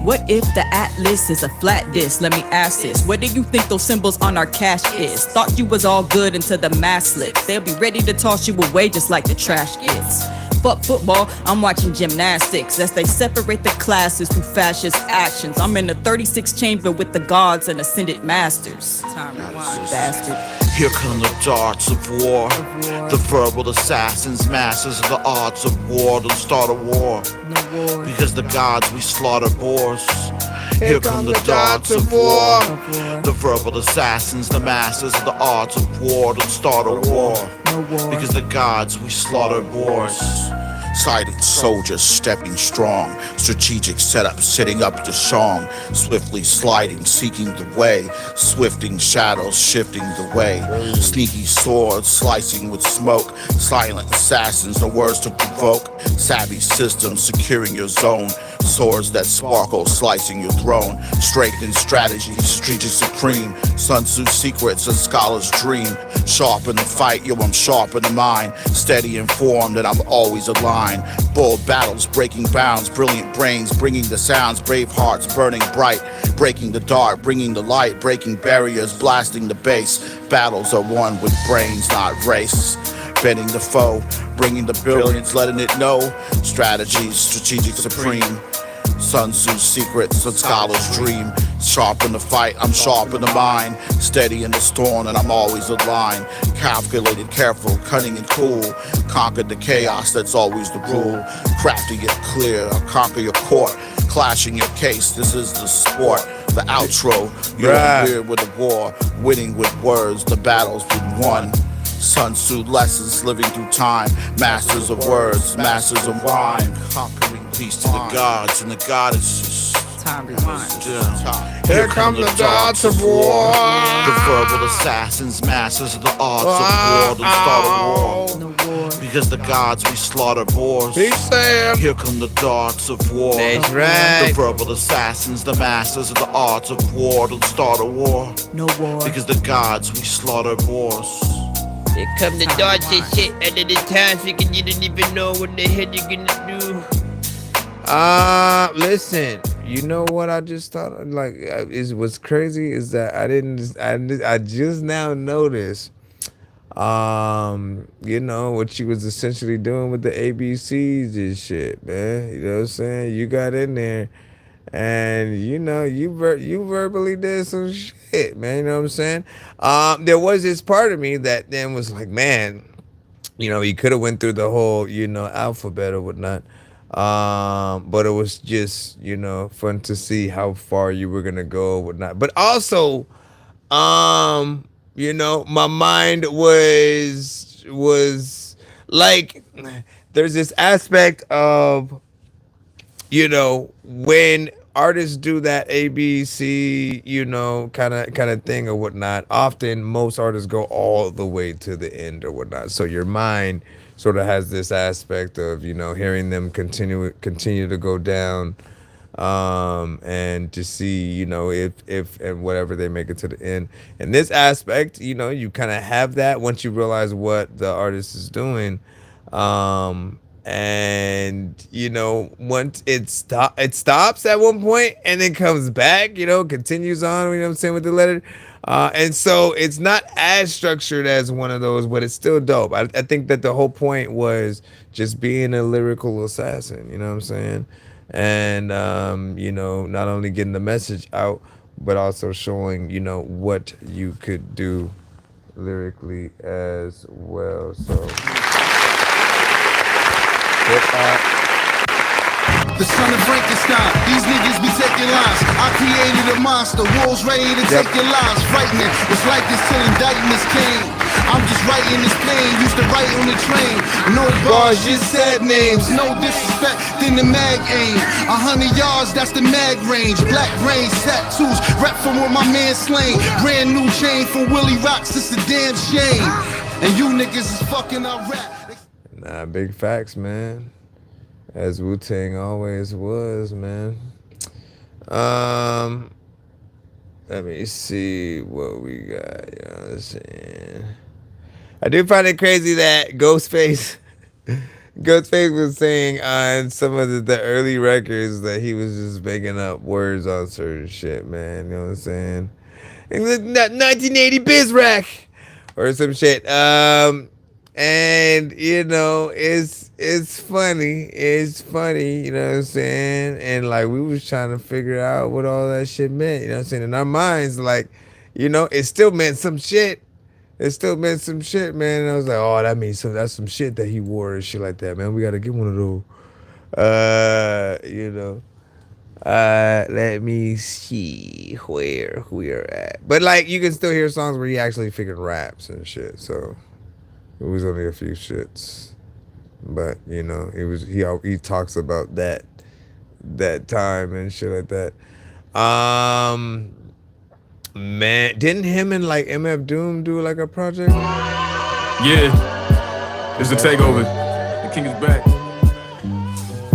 What if the atlas is a flat disc? Let me ask this. What do you think those symbols on our cash is? Thought you was all good until the mask slips. They'll be ready to toss you away just like the trash is. Fuck football, I'm watching gymnastics as they separate the classes through fascist actions. I'm in the 36th chamber with the gods and ascended masters. Time rewind, bastard. Here come the darts of war. The verbal assassins, masters of the arts of war. Don't start a war. No war. Because the gods we slaughter boars. Here come the darts of war. The verbal assassins, the masters of the arts of war. Don't start a war. No war. Because the gods we slaughter boars. Silent soldiers stepping strong. Strategic setup, setting up the song. Swiftly sliding, seeking the way. Swifting shadows, shifting the way. Sneaky swords, slicing with smoke. Silent assassins, the words to provoke. Savvy systems, securing your zone. Swords that sparkle, slicing your throne. Strength and strategy, strategic supreme. Sun Tzu's secrets, a scholar's dream. Sharp in the fight, yo, I'm sharp in the mind. Steady informed that I'm always aligned. Bold battles, breaking bounds. Brilliant brains, bringing the sounds. Brave hearts, burning bright. Breaking the dark, bringing the light. Breaking barriers, blasting the base. Battles are won with brains, not race. Bending the foe, bringing the billions, letting it know. Strategies, strategic supreme. Sun Tzu's secrets, a scholar's dream. Sharp in the fight, I'm sharp in the mind. Steady in the storm, and I'm always aligned. Calculated, careful, cunning and cool. Conquer the chaos, that's always the rule. Crafty yet clear, I'll conquer your court. Clashing your case, this is the sport. The outro, you're weird with the war. Winning with words, the battle's been won. Sun Tzu lessons living through time. Masters of words, masters of rhyme. Conquering the Peace to the gods and the goddesses. Time rewind. Here come the dogs of war. The verbal assassins, masters of the arts of war, don't start a war. No war. Because the gods we slaughter boars. Peace, Sam. Here come the darts of war. That's The right. verbal assassins, the masters of the arts of war, don't start a war. No war. Because the gods we slaughter boars. Here come the darts and shit at the times thinking you didn't even know what the hell you're gonna do. Listen, you know what I just thought, like, is what's crazy is that I just now noticed, you know, what she was essentially doing with the ABCs and shit, man. You know what I'm saying? You got in there and, you know, you verbally did some shit, man. You know what I'm saying? There was this part of me that then was like, man, you know, he could have went through the whole, you know, alphabet or whatnot. But it was just, you know, fun to see how far you were gonna go or whatnot. But also, you know, my mind was like, there's this aspect of, you know, when artists do that ABC, you know, kind of thing or whatnot, often most artists go all the way to the end or whatnot. So your mind sort of has this aspect of, you know, hearing them continue to go down, and to see, you know, if and whatever they make it to the end. And this aspect, you know, you kind of have that once you realize what the artist is doing. And, you know, once it stops at one point and then comes back, you know, continues on, you know what I'm saying, with the letter. And so it's not as structured as one of those, but it's still dope. I think that the whole point was just being a lyrical assassin, you know what I'm saying? And, you know, not only getting the message out, but also showing, you know, what you could do lyrically as well. So The son of Frankenstein, these niggas be taking lives. I created a monster, wolves ready to take your lives. Frightening, it's like this till indictments came. I'm just writing this pain, used to write on the train. No bars, just sad names. No disrespect, then the mag aim. 100 yards, that's the mag range. Black brains, tattoos, rep from where my man slain. Brand new chain from Willie Rocks, it's a damn shame. And you niggas is fucking our rap. Nah, big facts, man. As Wu-Tang always was, man. Let me see what we got. You know what I'm saying? I do find it crazy that Ghostface was saying on some of the early records that he was just making up words on certain shit, man. You know what I'm saying? 1980 Bizrack or some shit. And, you know, it's funny, you know what I'm saying? And, like, we was trying to figure out what all that shit meant, you know what I'm saying? In our minds, like, you know, it still meant some shit. It still meant some shit, man. And I was like, oh, that means that's some shit that he wore and shit like that, man. We got to get one of those. You know. Let me see where we're at. But, like, you can still hear songs where he actually figured raps and shit, so... It was only a few shits, but you know, he talks about that time and shit like that. Man, didn't him and like MF Doom do like a project? Yeah, it's the takeover. The king is back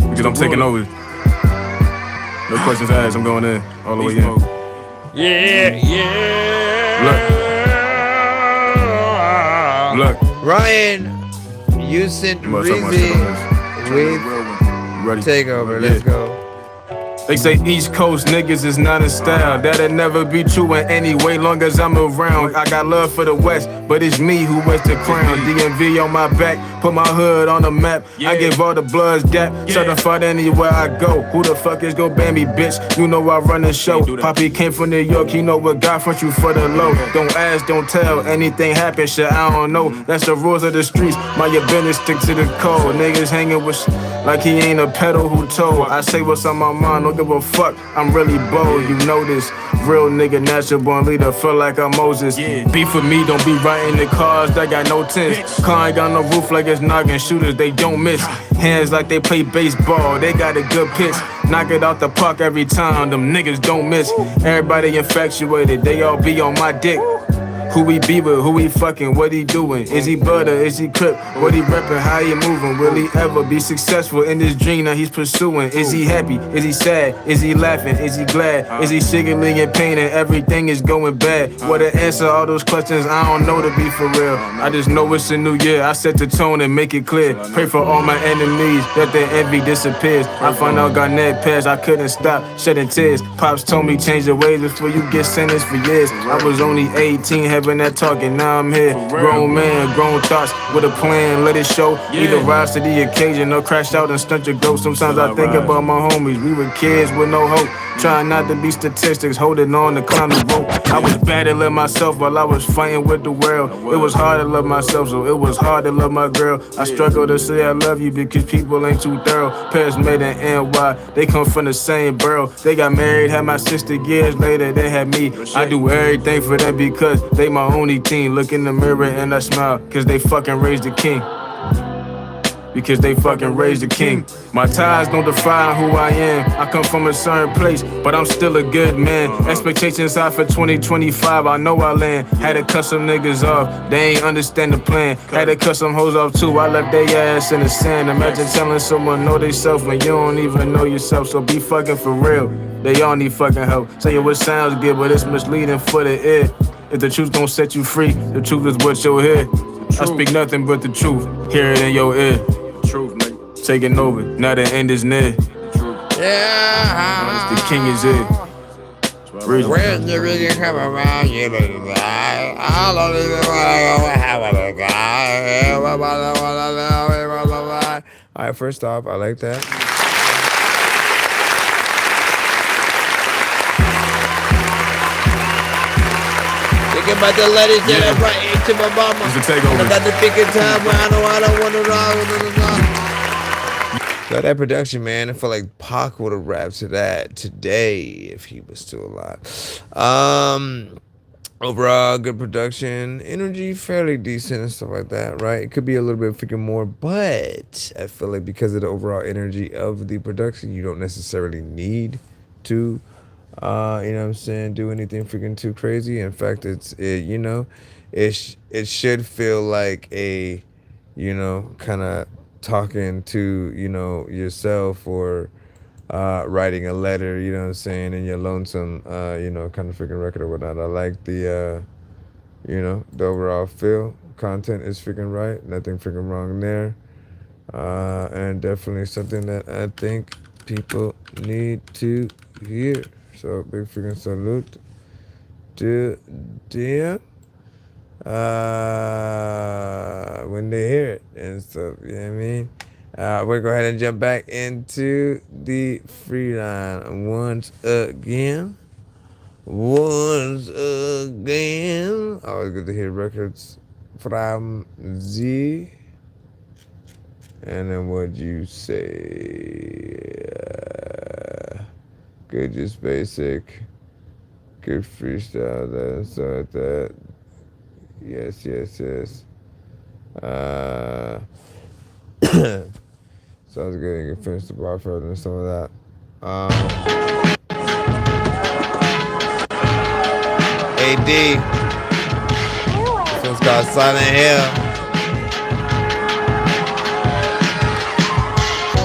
because I'm taking over. No questions asked. I'm going in all the way in. Look. Ryan, you sent Reezy with Takeover. Let's go. They say East Coast niggas is not in style. That'll never be true in any way long as I'm around. I got love for the West, but it's me who wears the crown. DMV on my back, put my hood on the map. I give all the bloods gap, certified anywhere I go. Who the fuck is gon' ban me, bitch? You know I run the show. Poppy came from New York, he know what God front you for the low. Don't ask, don't tell, anything happen, shit I don't know. That's the rules of the streets, mind your business, stick to the code. Niggas hanging with like he ain't a pedal who told. I say what's on my mind, don't give a fuck, I'm really bold, you know this. Real nigga, natural born leader, feel like I'm Moses. Beef with me, don't be riding the cars that got no tints. Car ain't got no roof like it's noggin, shooters, they don't miss. Hands like they play baseball, they got a good pitch. Knock it out the park every time, them niggas don't miss. Everybody infatuated, they all be on my dick. Who we be with, who he fucking, what he doing? Is he butter, is he crip? What he reppin', how he moving? Will he ever be successful in this dream that he's pursuing? Is he happy? Is he sad? Is he laughing? Is he glad? Is he secretly in pain and everything is going bad? What to answer all those questions, I don't know to be for real. I just know it's a new year, I set the tone and make it clear. Pray for all my enemies, that their envy disappears. I found out Garnett passed, I couldn't stop shedding tears. Pops told me change your ways before you get sentenced for years. I was only 18, having that talking, now I'm here. Grown man, grown thoughts, with a plan, let it show. Either rise to the occasion or crash out and stunt your growth. Sometimes I think about my homies, we were kids with no hope. Trying not to be statistics, holding on to climb the rope. I was battling myself while I was fighting with the world. It was hard to love myself, so it was hard to love my girl. I struggle to say I love you because people ain't too thorough. Parents made in NY, they come from the same borough. They got married, had my sister years later, they had me. I do everything for them because they my only team. Look in the mirror and I smile, cause they fucking raised the king. Because they fucking raised the king. My ties don't define who I am. I come from a certain place, but I'm still a good man. Expectations high for 2025, I know I land. Had to cut some niggas off, they ain't understand the plan. Had to cut some hoes off too, I left they ass in the sand. Imagine telling someone know they self when you don't even know yourself. So be fucking for real, they all need fucking help. Say what sounds good, but it's misleading for the ear. If the truth don't set you free, the truth is what you'll hear. I speak nothing but the truth, hear it in your ear. Truth, nigga. Taking over, now the end is near. Yeah. The king is here. When you really come around, you look like I don't even wanna go have a guy. Alright, first off, I like that. Thinking about the letters that I write to my mama. It's a takeover. About the picking time where I don't want to know. So that production, man, I feel like Pac would have rapped to that today if he was still alive. Overall, good production, energy, fairly decent and stuff like that, right? It could be a little bit freaking more, but I feel like because of the overall energy of the production, you don't necessarily need to, you know what I'm saying, do anything freaking too crazy. In fact, it should feel like a, you know, kind of talking to, you know, yourself or writing a letter, you know what I'm saying, in your lonesome, you know, kind of freaking record or whatnot. I like the, you know, the overall feel. Content is freaking right. Nothing freaking wrong there. And definitely something that I think people need to hear. So big freaking salute to them. When they hear it and stuff, you know what I mean? We'll go ahead and jump back into the free line once again. Always good to hear records from Z. And then what'd you say? Good, just basic. Good freestyle, that and stuff like that. Yes. Sounds good. You can finish the bar further and some of that. AD. This one's called Silent Hill.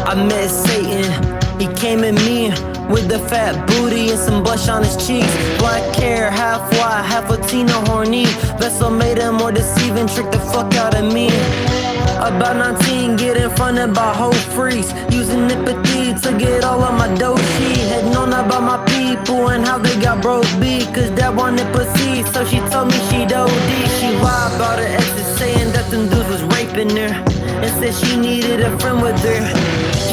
I met Satan. He came at me with the fat booty and some blush on his cheeks. Black hair, half white, half Latino, horny. Vessel made him more deceiving, tricked the fuck out of me. About 19, getting fronted by whole freaks. Using empathy to get all of my dough sheet. Had known about my people and how they got broke beat. Cause that wanted pussy, so she told me she'd OD. She lied about her exes, saying that them dudes was raping her. And said she needed a friend with her.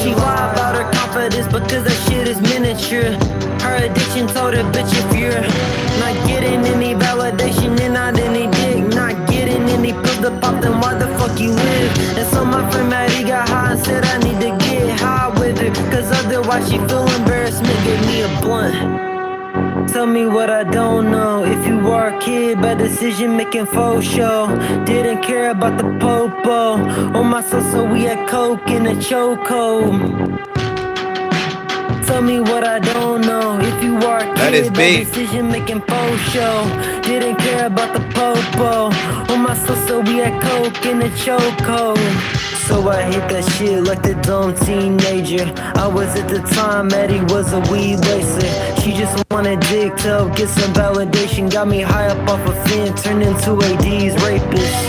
She lied about her confidence because that shit is miniature. Her addiction told her, bitch, if you're not getting any validation and not any dick, not getting any pills to pop, then why the fuck you live? And so my friend Maddie got high and said I need to get high. why she feel embarrassment, gave me a blunt. Tell me what I don't know. If you are a kid, bad decision making faux show. Didn't care about the popo. On my so we had coke in a chokehold. Tell me what I don't know. If you are a That is kid, bad big. decision making faux show. Didn't care about the popo. On my so we had coke in a chokehold. So I hit that shit like the dumb teenager I was at the time. Eddie was a weed waster. She just wanted dick to help get some validation. Got me high up off a fin, turned into AD's rapist.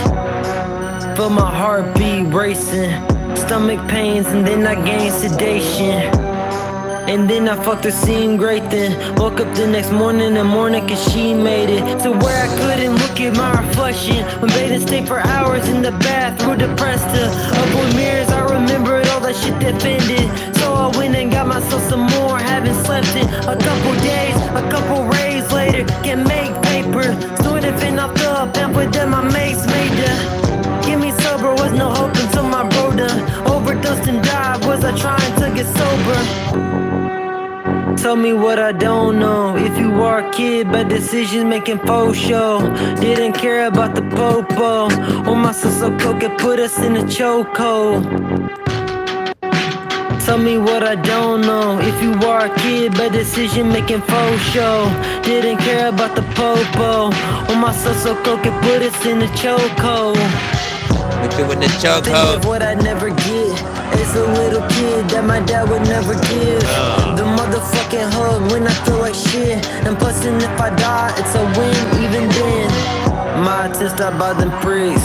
Feel my heartbeat racing, stomach pains, and then I gained sedation. And then I fucked her, seemed great then. Woke up the next morning cause she made it to where I couldn't look at my reflection. When bathing stayed for hours in the bathroom, depressed to avoid mirrors, I remembered all that shit that offended. So I went and got myself some more, haven't slept in a couple days. A couple rays later, can make paper. Snorted fin off the pamphlet that my mates made ya. Give me sober, was no hope until my bro done overdosed and died. Was I trying to get sober? Tell me what I don't know. If you are a kid, bad decisions making faux show. Didn't care about the popo. On my so coke, it put us in a chokehold. Tell me what I don't know. If you are a kid, bad decision making faux show. Didn't care about the popo. On my so coke, it put us in a chokehold. We're doing the chokehold. Think of what I never get. As a little kid that my dad would never give. The motherfucking hug when I feel like shit. And bustin' if I die, it's a win even then. My attempts stop by them pricks.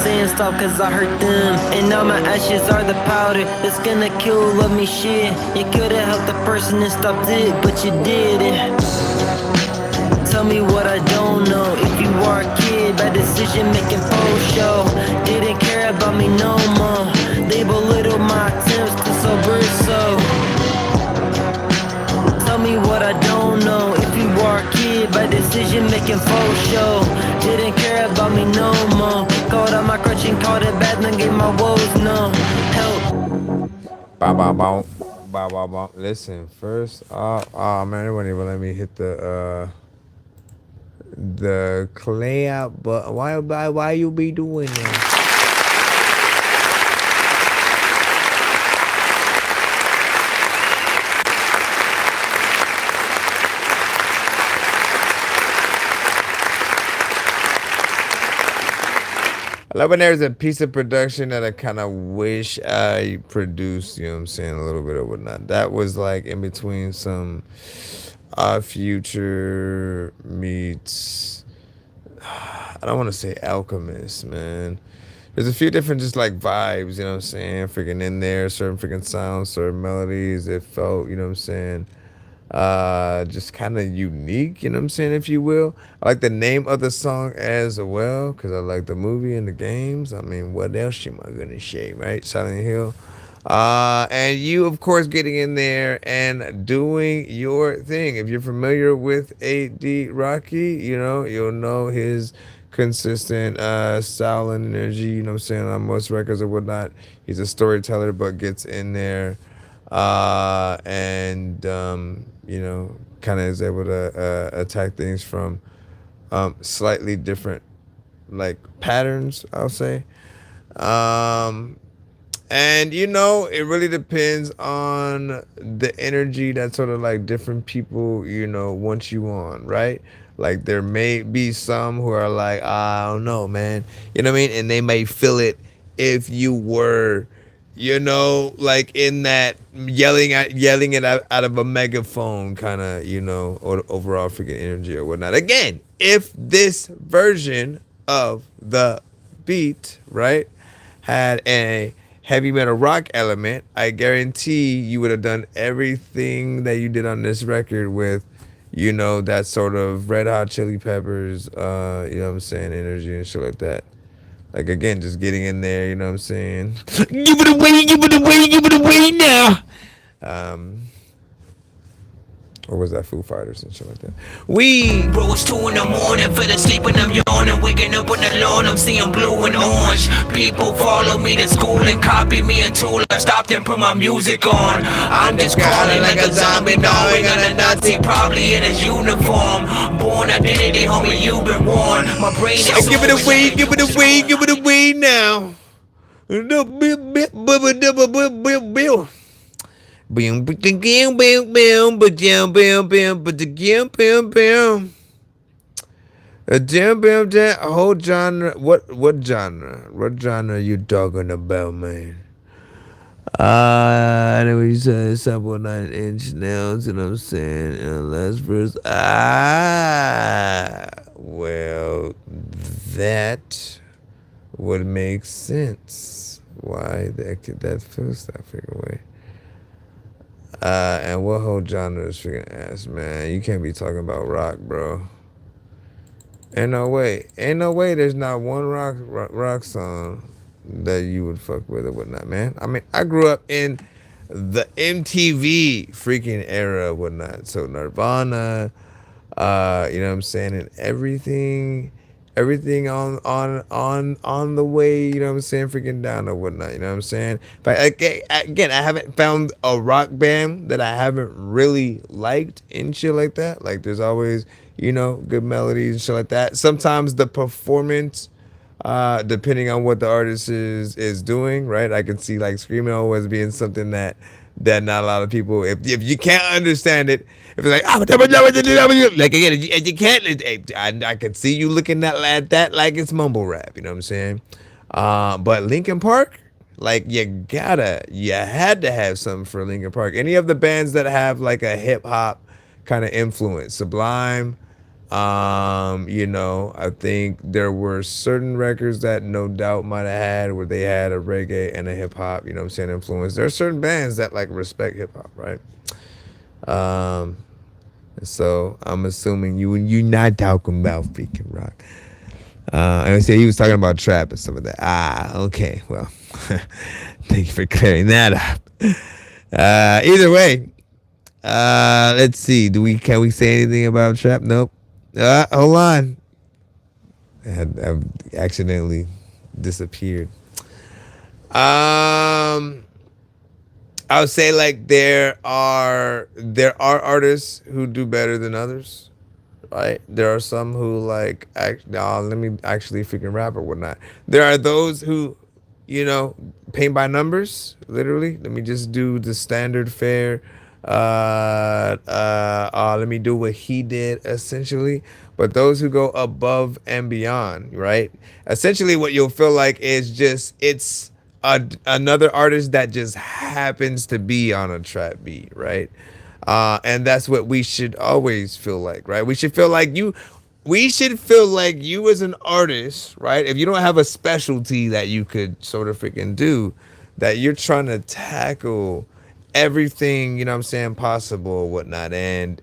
Saying stop cause I hurt them. And now my ashes are the powder that's gonna kill love me shit. You could've helped the person and stopped it, but you didn't. Tell me what I don't know. If you are a kid, bad decision making faux show. Didn't care about me no more. They belittle my attempts to sober so. Tell me what I don't know. If you are a kid, bad decision making faux show. Didn't care about me no more. Called out my crutch and called it bad, then gave my woes no help. Bow, bow, bow. Bow, bow, bow. Listen, first off, oh man, they wouldn't even let me hit the clay out, but why you be doing that? I love when there's a piece of production that I kind of wish I produced, you know what I'm saying, a little bit or whatnot. That was like in between some Future meets, I don't want to say Alchemist, man. There's a few different just like vibes, you know what I'm saying, freaking in there, certain freaking sounds, certain melodies. It felt, you know what I'm saying, just kind of unique, you know what I'm saying, if you will. I like the name of the song as well, because I like the movie and the games. I mean, what else am I gonna say, right? Silent Hill. And you, of course, getting in there and doing your thing. If you're familiar with A.D. Rocky, you know, you'll know his consistent style and energy, you know what I'm saying, on most records or whatnot. He's a storyteller, but gets in there and, you know, kind of is able to attack things from slightly different, like, patterns, I'll say. And, you know, it really depends on the energy that sort of like different people, you know, want you on, right? Like there may be some who are like, I don't know, man. You know what I mean? And they may feel it if you were, you know, like in that yelling it out of a megaphone kind of, you know, or overall freaking energy or whatnot. Again, if this version of the beat, right, had a heavy metal rock element, I guarantee you would have done everything that you did on this record with, you know, that sort of Red Hot Chili Peppers, you know what I'm saying, energy and shit like that. Like, again, just getting in there, you know what I'm saying? Give it away, give it away, give it away now. Or was that Foo Fighters and shit like that? We Bro, it's 2 in the morning, fell asleep and I'm yawning. Waking up on the lawn, I'm seeing blue and orange. People follow me to school and copy me until I stopped and put my music on. I'm just calling like a zombie, knowing I'm a Nazi, probably in his uniform. Born identity, homie, you've been warned. My brain is give it away, give it away, give it away now. Bam, bam, bam, bam, bam, bam, bam, bam, bam, bam. A jam, bam, jam. A whole genre. What genre? What genre are you talking about, man? I know what you said. Sample 9-inch nails, you know what I'm saying? And last verse. Well, that would make sense. Why that feels that freaking way. And what whole genre is freaking ass, man? You can't be talking about rock, bro. Ain't no way there's not one rock song that you would fuck with or whatnot, man. I mean, I grew up in the MTV freaking era or whatnot. So Nirvana, you know what I'm saying, and everything on the way, you know what I'm saying, freaking down or whatnot, you know what I'm saying? But again, I haven't found a rock band that I haven't really liked and shit like that. Like, there's always, you know, good melodies and shit like that. Sometimes the performance, depending on what the artist is doing, right? I can see like Screamo as being something that not a lot of people, if you can't understand it, if it's like, like again, if you can't, I can see you looking at that like it's mumble rap, you know what I'm saying? But Linkin Park, like, you had to have something for Linkin Park. Any of the bands that have like a hip hop kind of influence, Sublime, you know, I think there were certain records that No Doubt might have had where they had a reggae and a hip hop, you know what I'm saying, influence. There are certain bands that like respect hip hop, right? So I'm assuming you're not talking about freaking rock. And I say he was talking about trap and stuff like that. Okay, well, thank you for clearing that up. Either way, let's see. Can we say anything about trap? Nope. Hold on. I've accidentally disappeared. I would say like there are artists who do better than others, right? There are some who like let me actually freaking rap or whatnot. There are those who, you know, paint by numbers, literally. Let me just do the standard fare. Let me do what he did, essentially. But those who go above and beyond, right? Essentially what you'll feel like is just, it's another artist that just happens to be on a trap beat, right? And that's what we should always feel like, right? We should feel like you as an artist, right? If you don't have a specialty that you could sort of freaking do, that you're trying to tackle everything, you know what I'm saying, possible or whatnot. And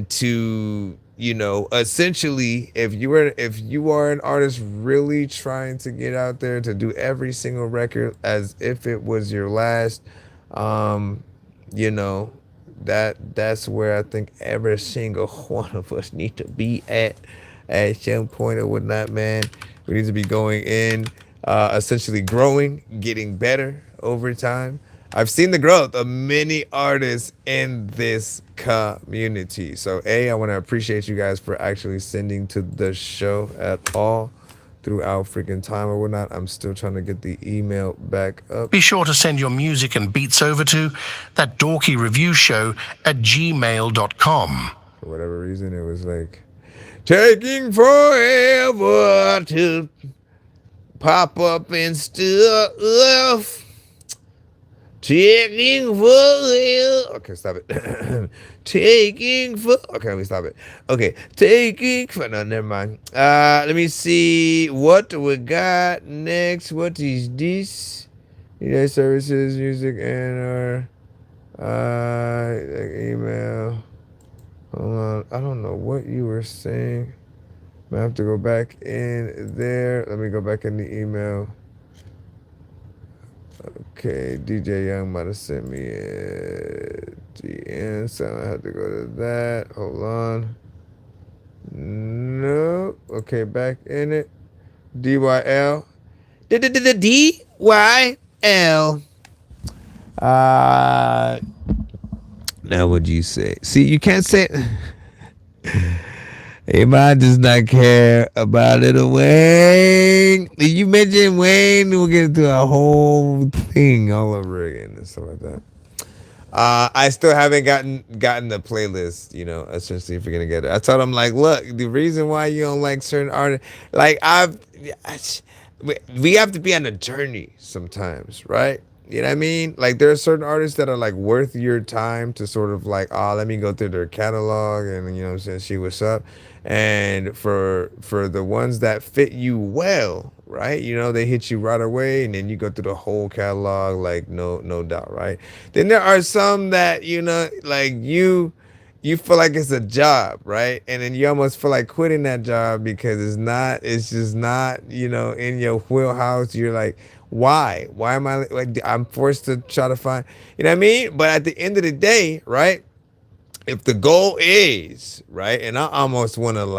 to, you know, essentially, if you are an artist really trying to get out there to do every single record as if it was your last, you know, that's where I think every single one of us need to be at some point or whatnot, man. We need to be going in, essentially growing, getting better over time. I've seen the growth of many artists in this community. So, I want to appreciate you guys for actually sending to the show at all throughout freaking time or whatnot. I'm still trying to get the email back up. Be sure to send your music and beats over to that Dorky Review Show at gmail.com. For whatever reason, it was like, taking forever to pop up and stuff. Taking forever. Okay, stop it. Taking for. Okay, let me stop it. Okay, taking for. No, never mind. Let me see what we got next. What is this? United Services, music, and our email. Hold on. I don't know what you were saying. I have to go back in there. Let me go back in the email. Okay, DJ Young might have sent me a DM, so I have to go to that. Hold on. No. Okay, back in it. DYL. DYL. Now what'd you say? See, you can't say. Hey, man does not care about Little Wayne. You mentioned Wayne, we'll get into a whole thing all over again and stuff like that. I still haven't gotten the playlist, essentially if you're gonna get it. I told him like, look, the reason why you don't like certain artists, like we have to be on a journey sometimes, right? You know what I mean? Like there are certain artists that are like worth your time to sort of like, let me go through their catalog and what I'm saying, see what's up. And for the ones that fit you well, right? They hit you right away and then you go through the whole catalog, like no doubt, right? Then there are some that, like you feel like it's a job, right? And then you almost feel like quitting that job because it's just not, in your wheelhouse. You're like, why am I like, I'm forced to try to find, you know what I mean? But at the end of the day, right? If the goal is, right, and I almost want to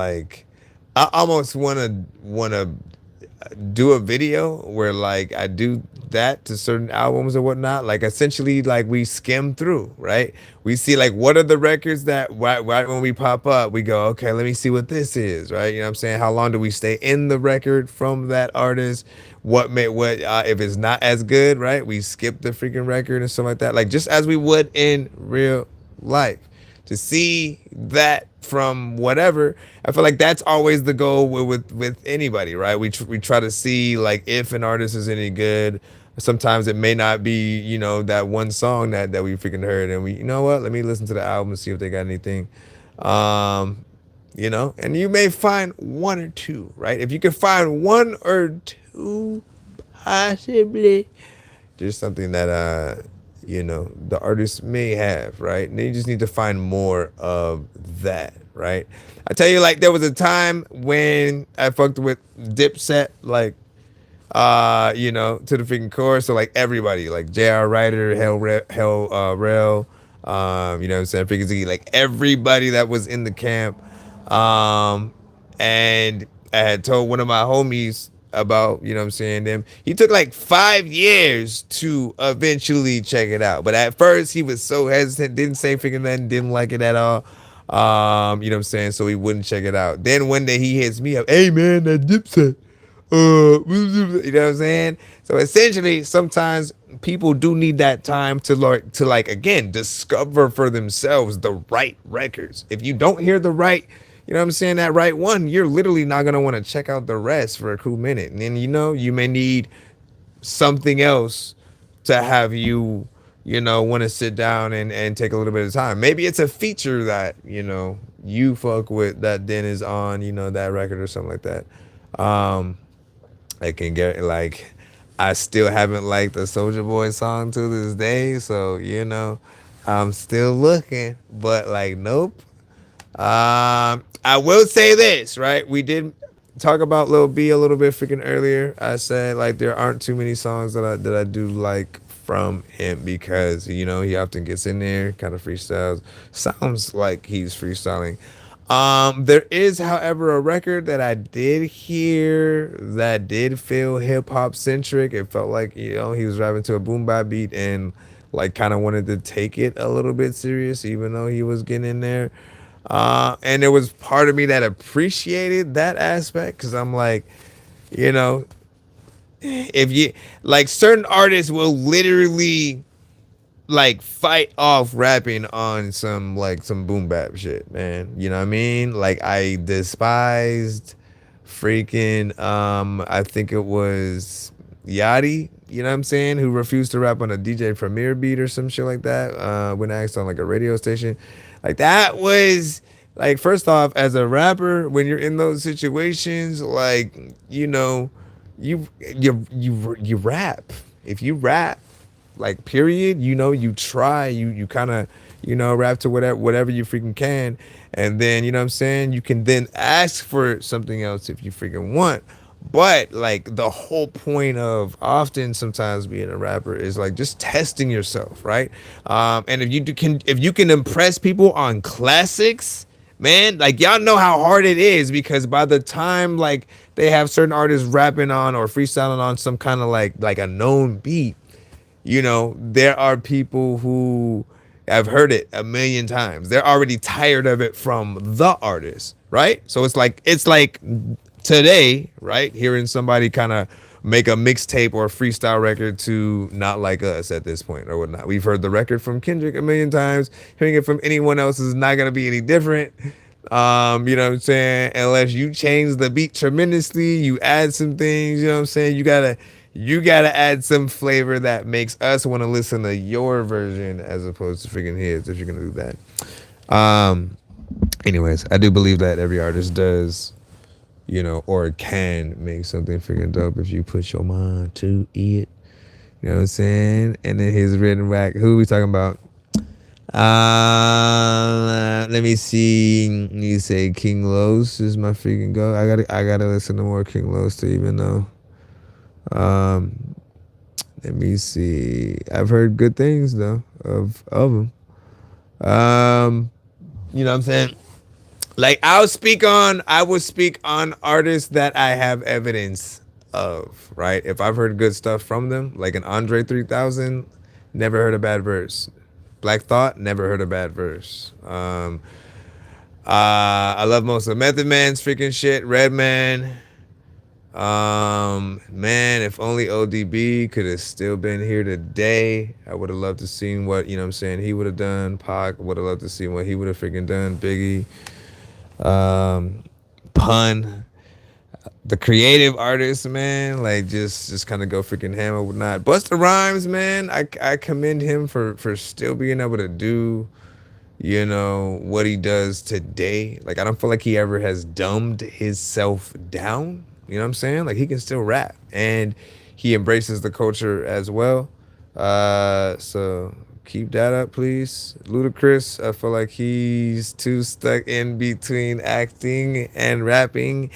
do a video where like I do that to certain albums or whatnot, like essentially like we skim through, right? We see like what are the records that right when we pop up, we go, okay, let me see what this is, right? You know what I'm saying? How long do we stay in the record from that artist? What if it's not as good, right? We skip the freaking record and stuff like that, like just as we would in real life. To see that from whatever, I feel like that's always the goal with anybody, right? We try to see like if an artist is any good. Sometimes it may not be, that one song that we freaking heard, and we, let me listen to the album and see if they got anything, and you may find one or two, right? If you can find one or two, possibly, there's something that the artist may have, right? And you just need to find more of that, right? I tell you, like, there was a time when I fucked with Dipset, like, to the freaking core. So like everybody, like J.R. Ryder, Rel, what I'm saying, Freaky, like everybody that was in the camp. And I had told one of my homies about, what I'm saying, them. He took like 5 years to eventually check it out. But at first he was so hesitant, didn't say freaking nothing, didn't like it at all. What I'm saying? So he wouldn't check it out. Then one day he hits me up, hey man, that Dipset. You know what I'm saying? So essentially, sometimes people do need that time to like again discover for themselves the right records. If you don't hear the right, that right one, you're literally not gonna want to check out the rest for a cool minute. And then you may need something else to have you want to sit down and take a little bit of time. Maybe it's a feature that you fuck with that then is on that record or something like that. I can get like, I still haven't liked the Soulja Boy song to this day, so I'm still looking, but like nope. I will say this, right? We did talk about Lil B a little bit freaking earlier. I said like there aren't too many songs that I do like from him because he often gets in there, kind of freestyles. Sounds like he's freestyling. There is, however, a record that I did hear that did feel hip hop centric. It felt like, he was rapping to a boom bap beat and like kind of wanted to take it a little bit serious, even though he was getting in there. And there was part of me that appreciated that aspect because I'm like, if you like certain artists will literally like fight off rapping on some boom bap shit, man. You know what I mean? Like I despised freaking I think it was Yachty, you know what I'm saying, who refused to rap on a DJ Premier beat or some shit like that when asked on like a radio station. Like that was like, first off, as a rapper, when you're in those situations, like you rap. If you rap, like period, you try, you kind of rap to whatever you freaking can, and then you know what I'm saying, you can then ask for something else if you freaking want. But like the whole point of often sometimes being a rapper is like just testing yourself, right? And if you can impress people on classics, man, like y'all know how hard it is, because by the time like they have certain artists rapping on or freestyling on some kind of like a known beat, you know, there are people who have heard it a million times. They're already tired of it from the artist, right? So it's like today, right? Hearing somebody kind of make a mixtape or a freestyle record to Not Like Us at this point or whatnot. We've heard the record from Kendrick a million times. Hearing it from anyone else is not gonna be any different. You know what I'm saying? Unless you change the beat tremendously, you add some things, you know what I'm saying? You gotta add some flavor that makes us want to listen to your version as opposed to freaking his, if you're gonna do that. Anyways, I do believe that every artist does, you know, or can make something freaking dope if you put your mind to it. You know what I'm saying? And then his written back. Who are we talking about? Let me see. You say King Los is my freaking go. I gotta listen to more King Los to even know. Let me see. I've heard good things though of him. You know what I'm saying? Like I will speak on artists that I have evidence of, right? If I've heard good stuff from them, like an Andre 3000, never heard a bad verse. Black Thought, never heard a bad verse. I love most of Method Man's freaking shit. Redman. Man, if only ODB could have still been here today, I would have loved to seen what, you know what I'm saying, he would have done. Pac would have loved to see what he would have freaking done. Biggie. Pun, the creative artists, man, like just kind of go freaking hammer with not. Busta Rhymes, man, I commend him for still being able to do, you know, what he does today. Like I don't feel like he ever has dumbed himself down. You know what I'm saying? Like he can still rap and he embraces the culture as well. So keep that up, please. Ludacris, I feel like he's too stuck in between acting and rapping.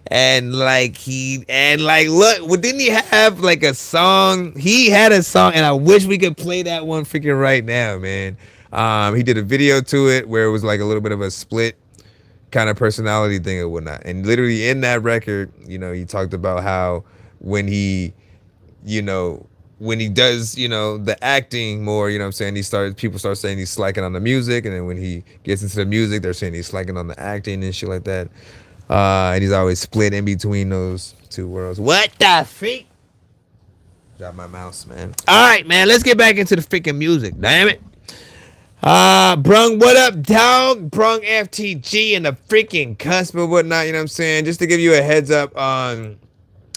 And like look, well, didn't he have like a song? He had a song, and I wish we could play that one freaking right now, man. He did a video to it where it was like a little bit of a split kind of personality thing or whatnot. And literally in that record, you know, he talked about how when he does, you know, the acting more, you know what I'm saying, people start saying he's slacking on the music, and then when he gets into the music, they're saying he's slacking on the acting and shit like that. And he's always split in between those two worlds. What the freak? Drop my mouse, man. All right, man, let's get back into the freaking music, damn it. Brung, what up, dog? Brung FTG and the freaking cusp or whatnot, you know what I'm saying? Just to give you a heads up on,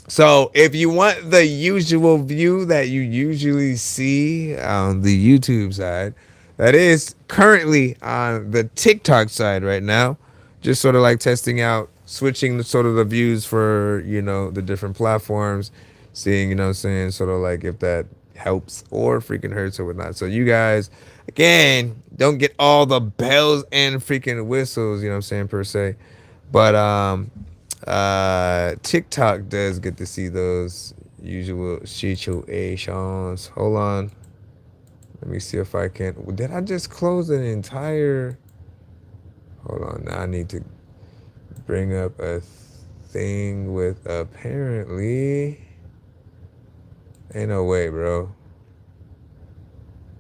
so if you want the usual view that you usually see on the YouTube side, that is currently on the TikTok side right now, just sort of like testing out, switching sort of the views for, you know, the different platforms, seeing, you know what I'm saying, sort of like if that helps or freaking hurts or whatnot. So you guys, again, don't get all the bells and freaking whistles, you know what I'm saying, per se. But TikTok does get to see those usual situations. Hold on. Let me see if I can. Did I just close an entire... Hold on. Now I need to bring up a thing with apparently... Ain't no way, bro.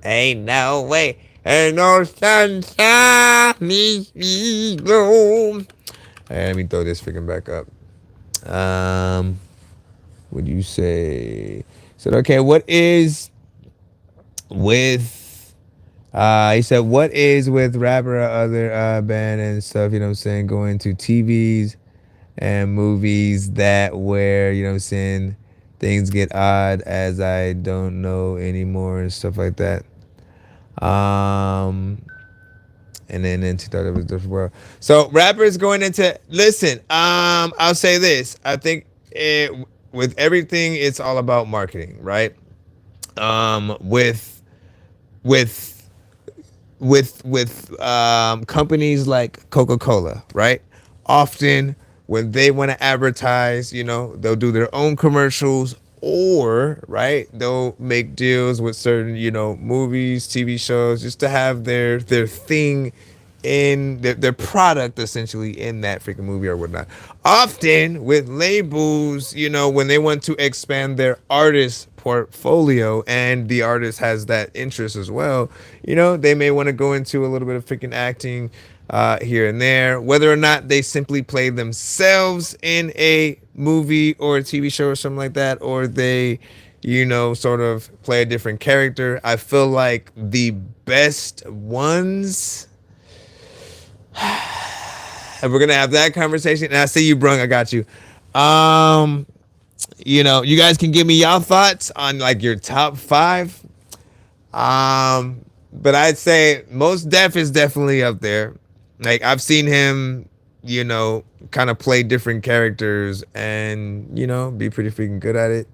Ain't no way. Ain't no sunshine. Me gloom. Hey, let me throw this freaking back up. Would you say? So okay, what is with? He said, what is with rapper or other band and stuff? You know what I'm saying? Going to TVs and movies that where, you know what I'm saying, things get odd as I don't know anymore and stuff like that. And then into that it was different world. So rappers going into, listen, I'll say this. I think with everything, it's all about marketing, right? With companies like Coca-Cola, right? Often when they want to advertise, you know, they'll do their own commercials, or right, they'll make deals with certain, you know, movies, TV shows, just to have their thing in their product essentially in that freaking movie or whatnot. Often with labels, you know, when they want to expand their artist portfolio and the artist has that interest as well, you know, they may want to go into a little bit of freaking acting here and there. Whether or not they simply play themselves in a movie or a TV show or something like that, or they, you know, sort of play a different character, I feel like the best ones, and we're gonna have that conversation. And I see you, Brung. I got you. You know, you guys can give me y'all thoughts on like your top 5. But I'd say Mos Def is definitely up there. Like, I've seen him, you know, kind of play different characters and, you know, be pretty freaking good at it.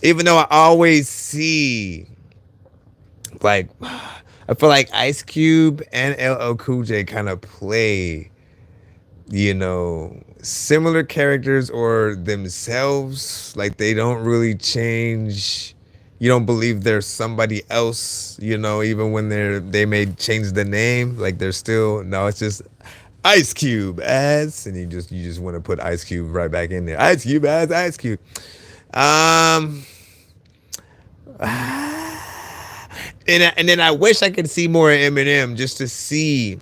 Even though I always see, like, I feel like Ice Cube and LL Cool J kind of play, you know, similar characters or themselves. Like, they don't really change. You don't believe there's somebody else, you know, even when they may change the name. Like, they're still, no, it's just Ice Cube as, and you just want to put Ice Cube right back in there. Ice Cube as Ice Cube. And then I wish I could see more of Eminem just to see,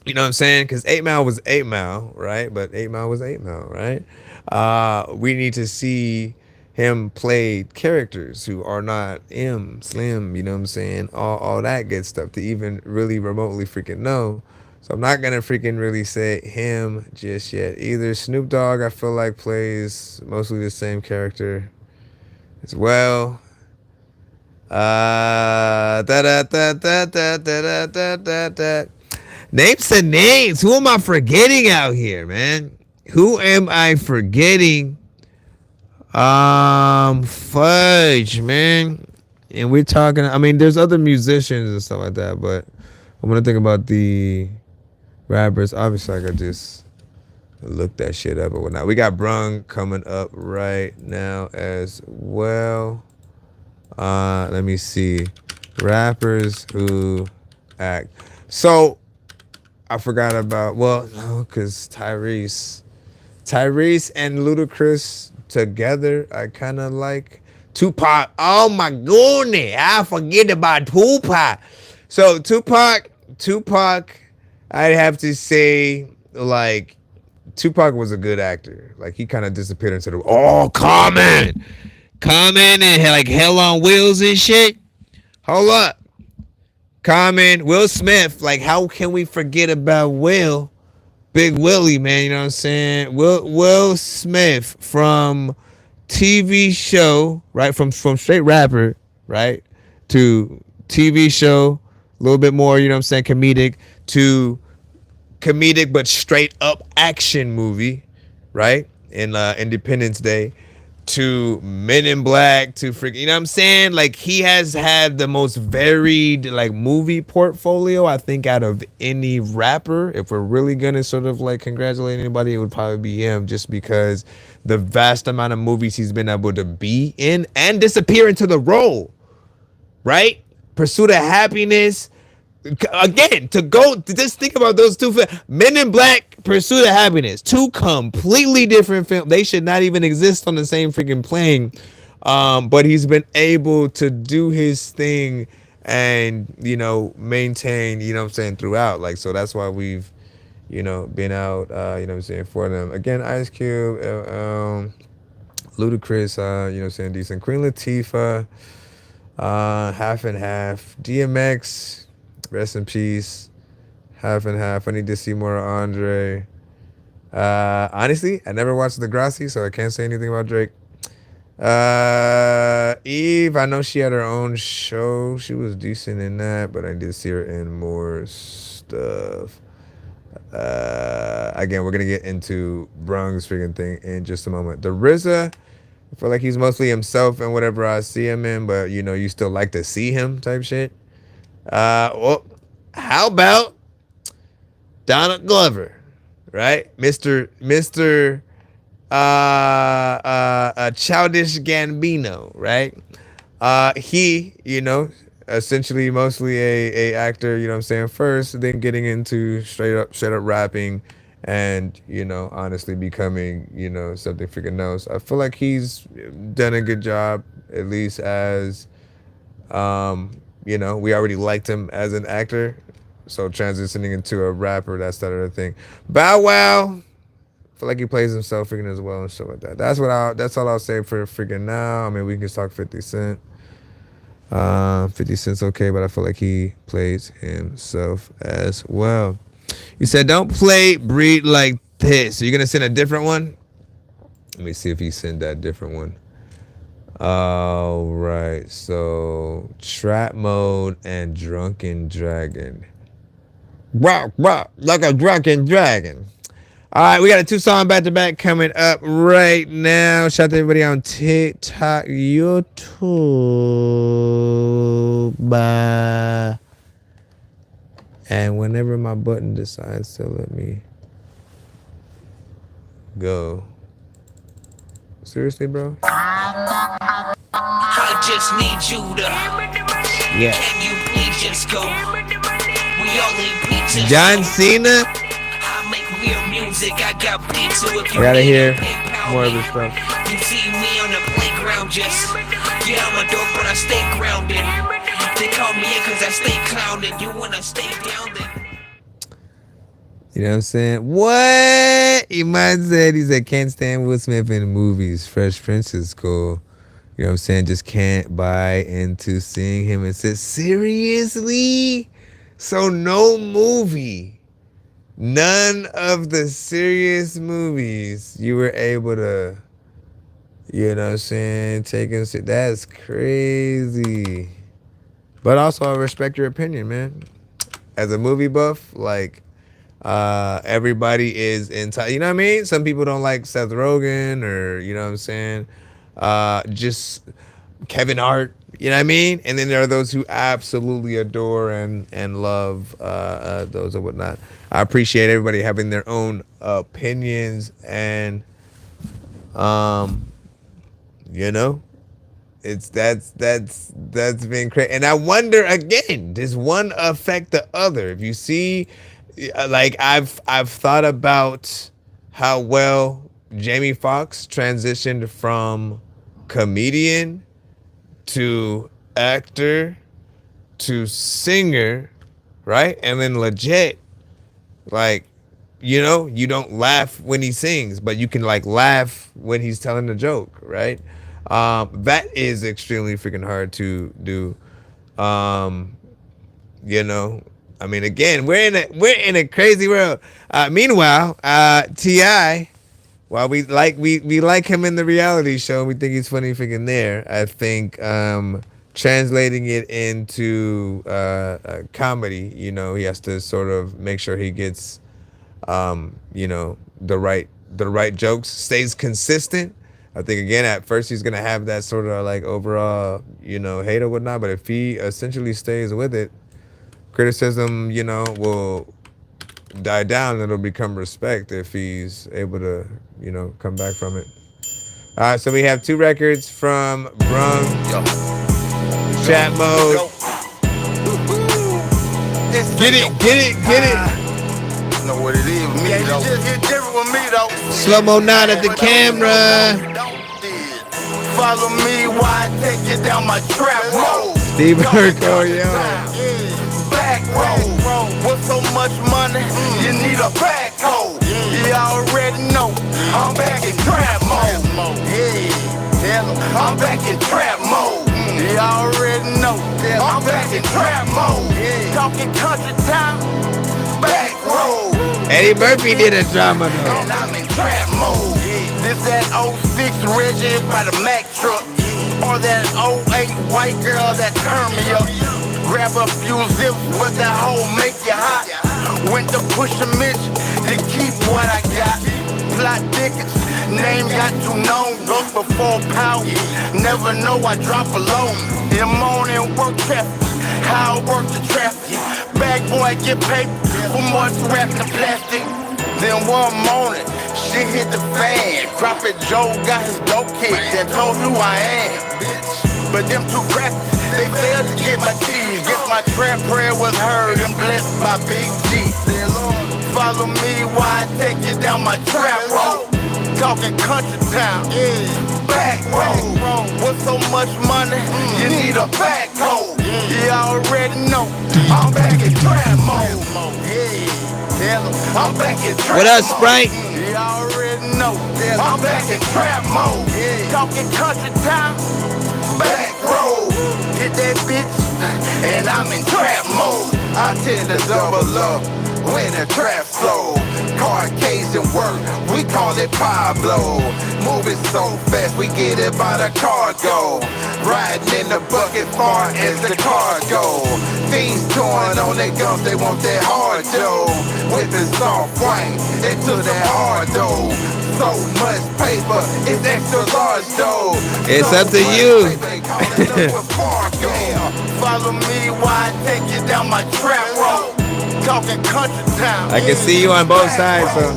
you know what I'm saying? Because 8 Mile was 8 Mile, right? But 8 Mile was 8 Mile, right? We need to see him play characters who are not Slim, you know what I'm saying? All that good stuff to even really remotely freaking know. So I'm not going to freaking really say him just yet. Either Snoop Dogg, I feel like, plays mostly the same character as well. Name some names. Who am I forgetting out here, man? Who am I forgetting? Fudge, man. And we're talking, I mean, there's other musicians and stuff like that, but I'm gonna think about the rappers. Obviously, I could just look that shit up or whatnot. We got Brung coming up right now as well. Let me see. Rappers who act. So I forgot about, well, no, because Tyrese and Ludacris together, I kind of like. Tupac. Oh my goodness, I forget about Tupac. So Tupac, I'd have to say, like, Tupac was a good actor. Like, he kind of disappeared into the Common and like Hell on Wheels and shit. Hold up. Common, Will Smith. Like, how can we forget about Will? Big Willie, man, you know what I'm saying? Will Smith from TV show, right? From straight rapper, right? To TV show, a little bit more, you know what I'm saying, comedic, to comedic but straight up action movie, right? In Independence Day, to Men in Black, to freaking, you know what I'm saying? Like, he has had the most varied, like, movie portfolio, I think, out of any rapper. If we're really gonna sort of like congratulate anybody, it would probably be him, just because the vast amount of movies he's been able to be in and disappear into the role, right? Pursuit of Happiness. Again, to just think about those two films. Men in Black, Pursuit of Happiness. Two completely different films. They should not even exist on the same freaking plane. But he's been able to do his thing and, you know, maintain, you know what I'm saying, throughout. Like, so that's why we've, you know, been out, you know what I'm saying, for them. Again, Ice Cube, Ludacris, you know what I'm saying, decent. Queen Latifah, half and half. DMX, rest in peace. Half and half. I need to see more of Andre. Honestly, I never watched Degrassi, so I can't say anything about Drake. Eve, I know she had her own show. She was decent in that, but I need to see her in more stuff. Again, we're gonna get into Brung's freaking thing in just a moment. The RZA, I feel like he's mostly himself and whatever I see him in, but you know, you still like to see him type shit. Well, how about Donald Glover? right? Mr. Childish Gambino, right? He, essentially mostly a actor, you know what I'm saying, first, then getting into straight up rapping and, honestly becoming, something freaking else. I feel like he's done a good job, at least as, we already liked him as an actor. So transitioning into a rapper, that's that other thing. Bow Wow, I feel like he plays himself freaking as well and shit like that. That's all I'll say for freaking now. I mean, we can talk 50 Cent. 50 Cent's okay, but I feel like he plays himself as well. You said, don't play Breed Like This. So you're going to send a different one? Let me see if he sent that different one. All right. So Trap Mode and Drunken Dragon. Wow, like a drunken dragon. All right, we got a 2-song back-to-back coming up right now. Shout out to everybody on TikTok, YouTube. And whenever my button decides to let me go. Seriously, bro? I just need you to. Yeah. Can you please just go? We only pizza. John Cena? Weird music, I got beats, so if you I gotta hear more of me, his stuff. you see me on the playground just, yeah, I'm a dork, but I stay grounded. They call me in cause I stay clowned, you wanna stay grounded. You know what I'm saying? What? Iman said, he said, can't stand Will Smith in the movies. Fresh Prince is cool. You know what I'm saying? Just can't buy into seeing him and said, seriously? So no movie. None of the serious movies you were able to, you know what I'm saying, that's crazy. But also, I respect your opinion, man. As a movie buff, like, everybody is entitled, you know what I mean? Some people don't like Seth Rogen or, you know what I'm saying, just Kevin Hart, you know what I mean? And then there are those who absolutely adore and love those or whatnot. I appreciate everybody having their own opinions and, that's been crazy. And I wonder again, does one affect the other? If you see, like I've thought about how well Jamie Foxx transitioned from comedian to actor to singer, right? And then legit, like, you don't laugh when he sings, but you can like laugh when he's telling a joke, right? That is extremely freaking hard to do. I mean, again, we're in a crazy world. Meanwhile, T.I., while we like him in the reality show, we think he's funny freaking there. I think translating it into comedy, he has to sort of make sure he gets the right jokes, stays consistent. I think again at first he's gonna have that sort of like overall hate or whatnot, but if he essentially stays with it, criticism will die down and it'll become respect if he's able to come back from it. All right, so we have 2 records from Brung, Chat Mode. Get it. Know what it is with me, though. Just get different with me, though. Slow-mo nod at the camera. Follow me while I take you down my trap road. Steve Urkel, yo. Back road. With so much money, you need a back hole. You already know, I'm back in trap mode. Yeah, I'm back in trap mode. You already know, I'm back in trap mode. Talking country town, back road. Eddie Murphy did a drama though. And I'm in trap mode. This that 06 Reggie by the Mack truck. Or that 08 white girl that turned me up. Grab a few zips, but that hoe make you hot. Went to push a Mitch to keep what I got. Plot tickets, name got too known. Goes before power, never know I drop alone. In the morning work traffic, how I work the traffic. Bag boy get paid for much rap than plastic. Then one morning, shit hit the fan. Prophet Joe got his dope cake and told who I am, bitch. But them two crackers, they failed to get my keys. Guess my prayer was heard and blessed by Big G. Follow me while I take you down my trap road. Talking country town, back road. With so much money, you need a backhoe. You already know, I'm back in trap mode. I'm back in trap mode. What up, Sprite? You already know, I'm back in trap mode. Talking country town, back road. Hit that bitch, and I'm in trap mode. I tend to double up when the trap flow. Caucasian work, we call it Pablo. Moving so fast, we get it by the cargo. Riding in the bucket far as the cargo. Things torn on their gums, they want that hard dough. With the soft white, into that hard dough. So much paper, it's extra large dough. It's up to you. Follow me while I take you down my trap road. Talking country town. I can see you on both sides, so.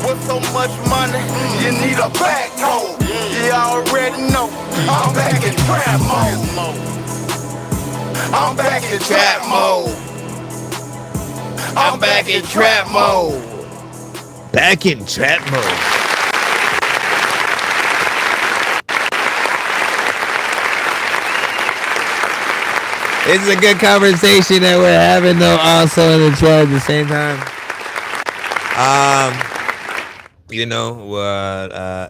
With so much money, you need a backhoe. You already know, I'm back in trap mode. I'm back in trap mode. I'm back in trap mode. Back in trap mode. It's a good conversation that we're having, though, also in the chat at the same time.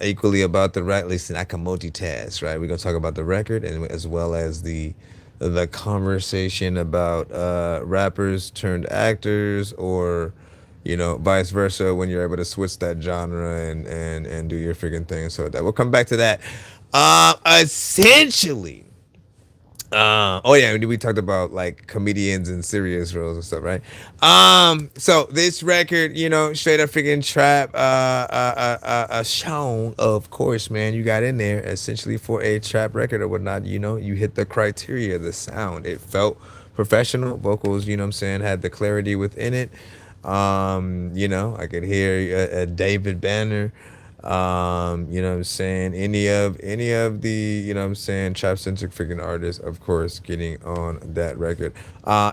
Equally about the record. Listen, I can multitask, right? We're gonna talk about the record and as well as the conversation about rappers turned actors, or vice versa, when you're able to switch that genre and do your freaking thing. So that we'll come back to that. Essentially. We talked about like comedians and serious roles and stuff, right? So this record, straight up freaking trap, Sean, of course, man, you got in there essentially for a trap record or whatnot. You hit the criteria, the sound. It felt professional, vocals, had the clarity within it. I could hear a David Banner. Any of the, trap-centric freaking artists, of course, getting on that record.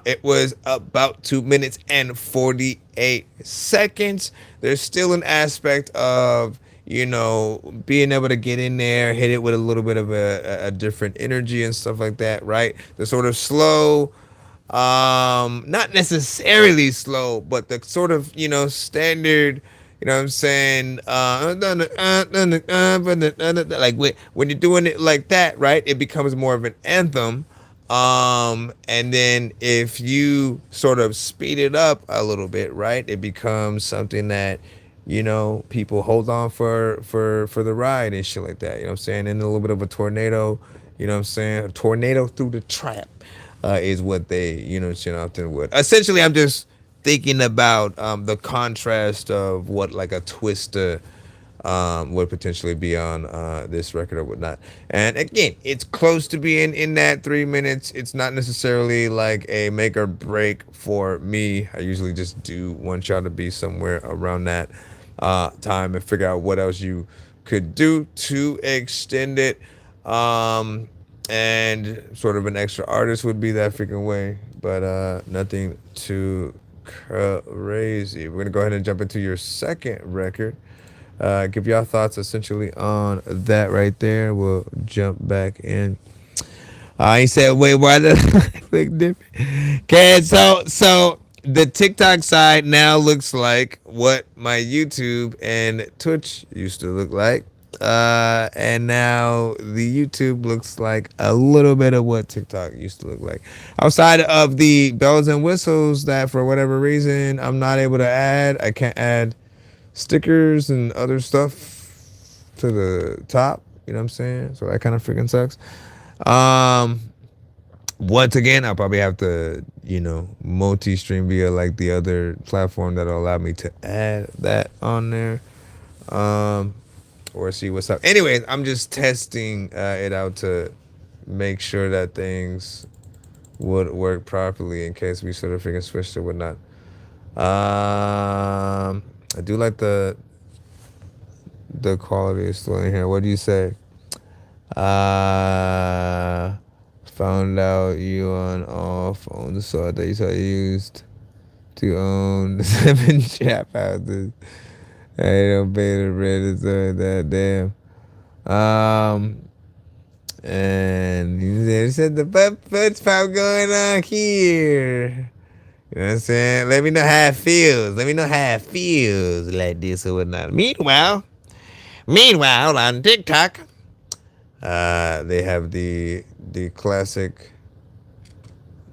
It was about 2 minutes and 48 seconds. There's still an aspect of, being able to get in there, hit it with a little bit of a different energy and stuff like that, right? The sort of slow, not necessarily slow, but the sort of, standard, like when you're doing it like that, right, it becomes more of an anthem. And then if you sort of speed it up a little bit, right, it becomes something that, people hold on for the ride and shit like that. And a little bit of a tornado, a tornado through the trap is what they, often would. Essentially, I'm just thinking about the contrast of what like a Twista would potentially be on this record or whatnot. And again, it's close to being in that 3 minutes. It's not necessarily like a make or break for me. I usually just do want y'all to be somewhere around that time and figure out what else you could do to extend it. And sort of an extra artist would be that freaking way, but nothing too crazy. We're gonna go ahead and jump into your second record. Give y'all thoughts essentially on that right there. We'll jump back in. He said, wait, why does it look different? Okay, so the TikTok side now looks like what my YouTube and Twitch used to look like. And now the YouTube looks like a little bit of what TikTok used to look like. Outside of the bells and whistles that for whatever reason I'm not able to add. I can't add stickers and other stuff to the top. You know what I'm saying? So that kind of freaking sucks. Once again, I'll probably have to, multi-stream via like the other platform that'll allow me to add that on there. Or see what's up. Anyways, I'm just testing it out to make sure that things would work properly in case we sort of freaking switched or whatnot. I do like the quality is still in here. What do you say? Found out you on all phones, so that you used to own 7 trap houses. I don't pay the rent, so that damn. And he said the foot's pop going on here. You know what I'm saying? Let me know how it feels. Let me know how it feels like this or whatnot. Meanwhile, on TikTok, they have the classic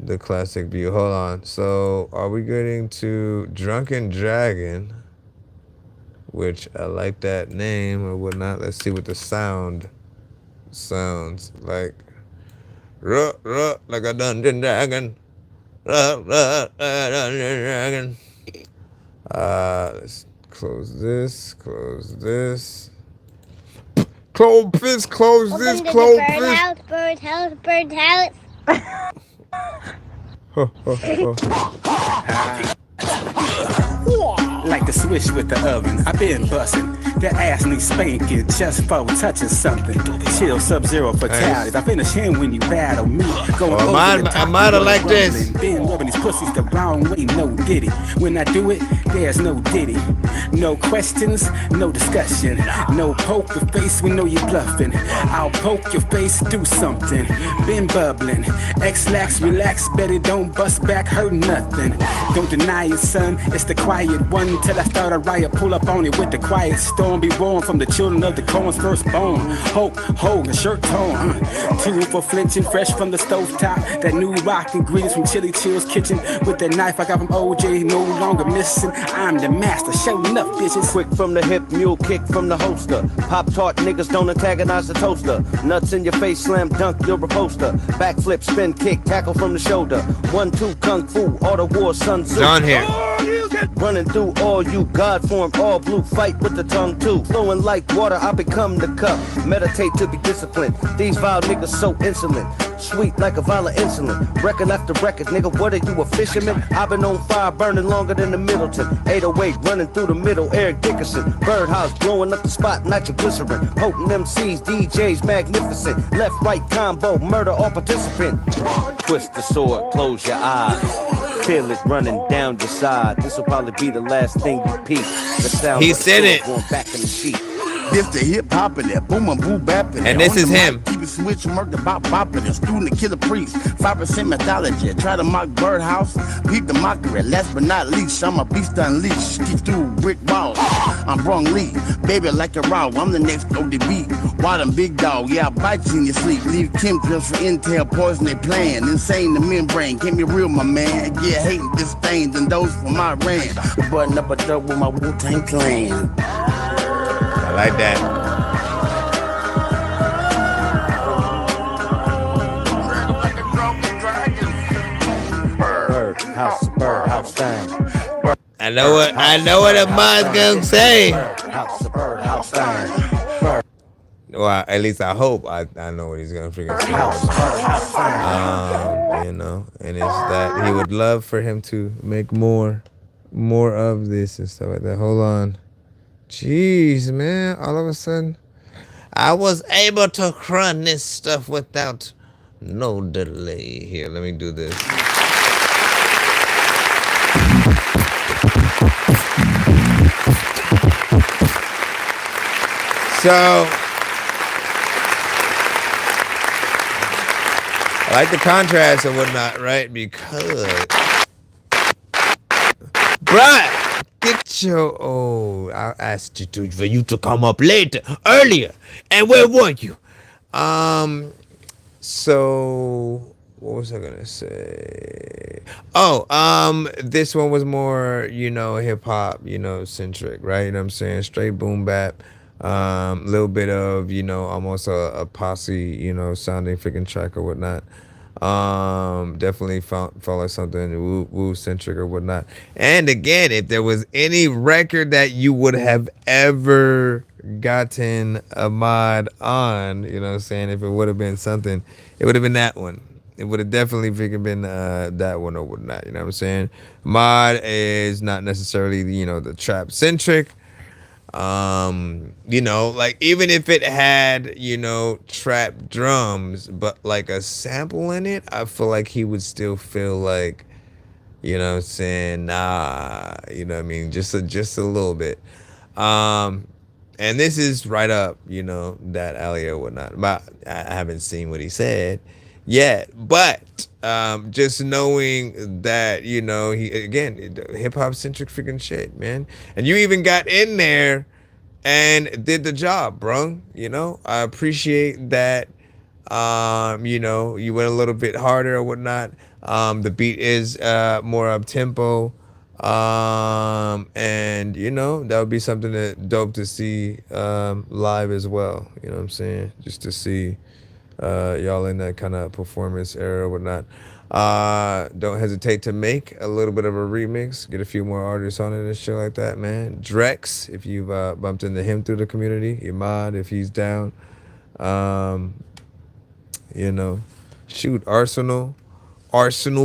view. Hold on. So are we getting to Drunken Dragon? Which I like that name or whatnot. Let's see what the sound sounds like. Like a dungeon dragon. Dragon. Let's close this. Close this. Close this. Close this. Close this. Bird house. Bird house. Like the switch with the oven, I been bustin'. That ass needs spanking just for touching something. Chill, Sub-Zero fatalities. I finish him when you battle me. Going over the top, I might have like this. Been rubbing these pussies the wrong way, no diddy. When I do it, there's no diddy. No questions, no discussion. No poker face, we know you bluffing. I'll poke your face, do something. Been bubbling. X-lax, relax, better don't bust back, hurt nothing. Don't deny it, son, it's the quiet one. Till I start a riot, pull up on it with the quiet storm. Be born from the children of the corn's firstborn. Hope, hold, the shirt tone. Two for flinching, fresh from the stove top. That new rock ingredients from Chili Chill's kitchen. With that knife I got from OJ, no longer missing. I'm the master, showing up, bitches. Quick from the hip, mule kick from the holster. Pop tart niggas don't antagonize the toaster. Nuts in your face, slam dunk, you're a poster. Backflip, spin kick, tackle from the shoulder. 1-2 kung fu, auto war, Sun Tzu. John here. Running through all you, God form, all blue, fight with the tongue too. Flowing like water, I become the cup. Meditate to be disciplined. These vile niggas so insolent. Sweet like a vial of insulin. Record after record, nigga, what are you, a fisherman? I've been on fire, burning longer than the Middleton. 808, running through the middle, Eric Dickerson. Birdhouse, blowing up the spot, nitroglycerin. Potent MCs, DJs, magnificent. Left, right combo, murder all participant. Twist the sword, close your eyes. Feel it running down your side. This will probably be the last thing you peep. The sound He said it. Going back in the sheet. This the hip hop and that boom and boo bapping. And this is him. Keep it switch, murk the bop bopping. A student to kill a priest. 5% mythology. Try to mock Birdhouse. Beat the mockery. Last but not least, I'm a beast unleashed. Keep through brick walls. I'm Brong Lee. Baby like a raw. I'm the next ODB. Wild and big dog. Yeah, I bite you in your sleep. Leave Kim drips for intel. Poison they plan. Insane the membrane. Can't be real, my man. Yeah, hating this thing than those from my rant. Button up a thug with my Wu-Tang clan. I like that. Birdhouse thing. I know what a man's gonna say. Well, at least I hope I know what he's gonna freaking say. You know, and it's that he would love for him to make more of this and stuff like that. Hold on. Jeez, man, all of a sudden, I was able to run this stuff without no delay. Here, let me do this. So, I like the contrast and whatnot, right? Because, bruh, get your, I asked you for you to come up earlier, and where were you? So, what was I gonna say? This one was more, hip hop, centric, right? You know what I'm saying? Straight boom bap. Little bit of, almost a posse, sounding freaking track or whatnot. Definitely felt like something woo centric or whatnot. And again, if there was any record that you would have ever gotten a mod on, you know what I'm saying? If it would have been something, it would have been that one. it would have definitely freaking been that one or whatnot. You know what I'm saying? Mod is not necessarily the trap centric. Like even if it had trap drums, but like a sample in it, I feel like he would still feel like, you know what I'm saying, nah, you know what I mean, just a little bit. And this is right up, that alley or whatnot. But I haven't seen what he said yet. But just knowing that, he again, hip hop centric freaking shit, man. And you even got in there and did the job, bro. I appreciate that. You went a little bit harder or whatnot. The beat is more up tempo. And that would be something that dope to see live as well. You know what I'm saying? Just to see y'all in that kind of performance era or whatnot. Don't hesitate to make a little bit of a remix, get a few more artists on it and shit like that, man. Drex, if you've bumped into him through the community, Imad, if he's down. Shoot, Arsenal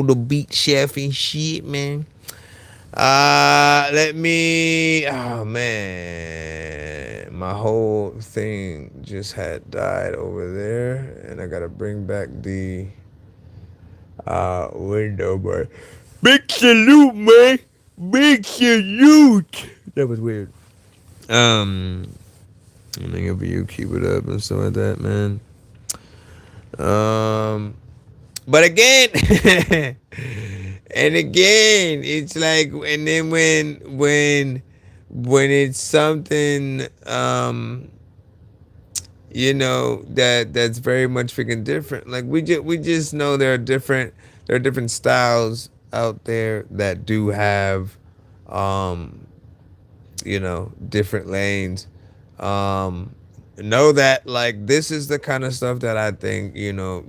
the beat chef and shit, man. Oh man, my whole thing just had died over there, and I gotta bring back the window, but big salute, man, big salute. That was weird. And then you keep it up and stuff like that, man. But again, and again, it's like, and then when it's something, that's very much freaking different. Like we just know there are different styles out there that do have, different lanes. Know that like this is the kind of stuff that I think